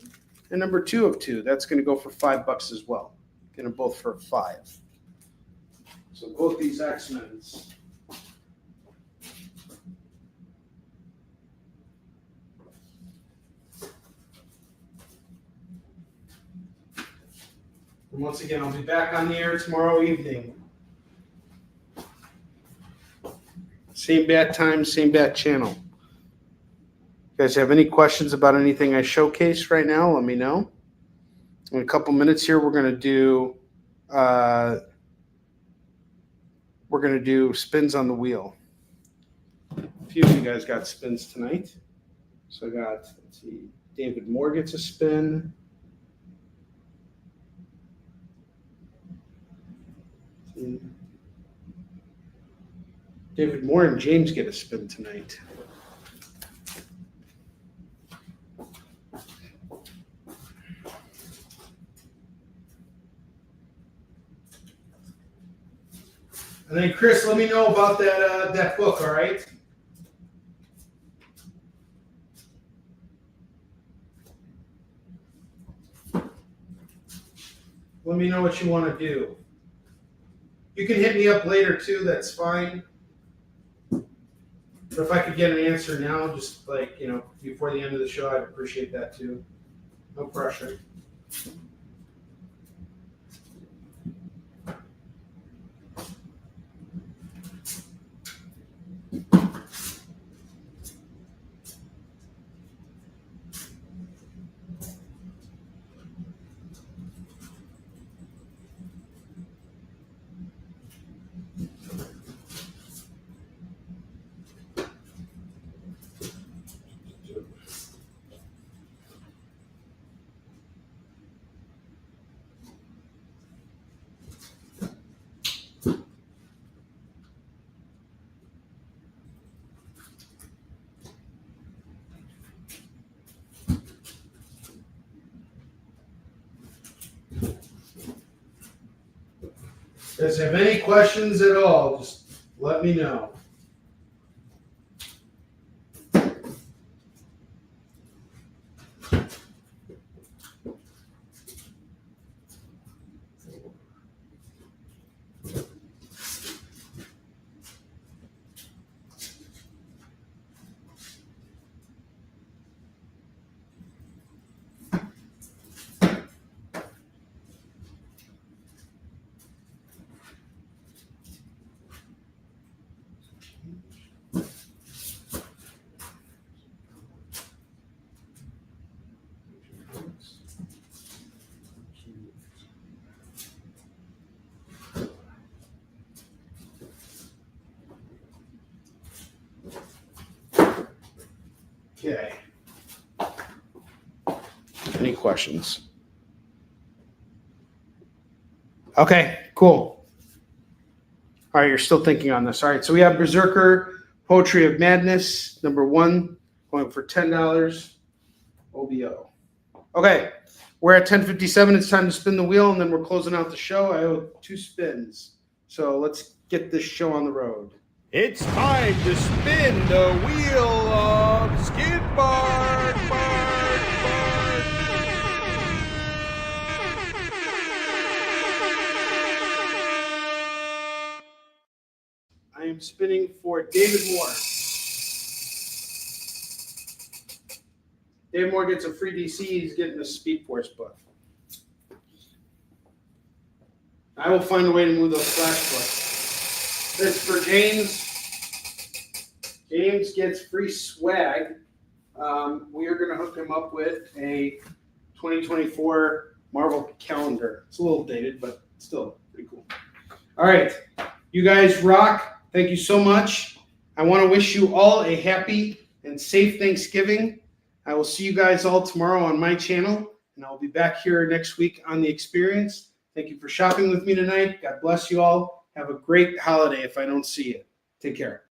Speaker 8: and number 2 of 2. That's going to go for $5 as well. Get them both for $5. So both these X-Men's. And once again, I'll be back on the air tomorrow evening. Same bat time, same bat channel. You guys have any questions about anything I showcased right now, let me know. In a couple minutes here, we're going to do spins on the wheel. A few of you guys got spins tonight. So I got, let's see, David Moore gets a spin. David Moore and James get a spin tonight. And then Chris, let me know about that book, all right? Let me know what you want to do. You can hit me up later too, that's fine. But if I could get an answer now, just like, before the end of the show, I'd appreciate that too. No pressure. If you guys have any questions at all, just let me know. Okay. Any questions? Okay, cool. All right, you're still thinking on this. All right, so we have Berserker Poetry of Madness, number 1, going for $10. OBO. Okay, we're at 10:57. It's time to spin the wheel, and then we're closing out the show. I owe 2 spins. So let's get this show on the road.
Speaker 11: It's time to spin the wheel of Skid Bark, Bark, Bark.
Speaker 8: I am spinning for David Moore. David Moore gets a free DC. He's getting a Speed Force buff. I will find a way to move those flash books. This is for James. James gets free swag. We are going to hook him up with a 2024 Marvel calendar. It's a little dated, but still pretty cool. All right. You guys rock. Thank you so much. I want to wish you all a happy and safe Thanksgiving. I will see you guys all tomorrow on my channel, and I'll be back here next week on The Experience. Thank you for shopping with me tonight. God bless you all. Have a great holiday if I don't see you. Take care.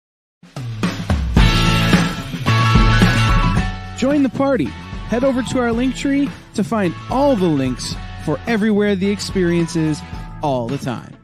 Speaker 6: Join the party. Head over to our Linktree to find all the links for everywhere The Experience is all the time.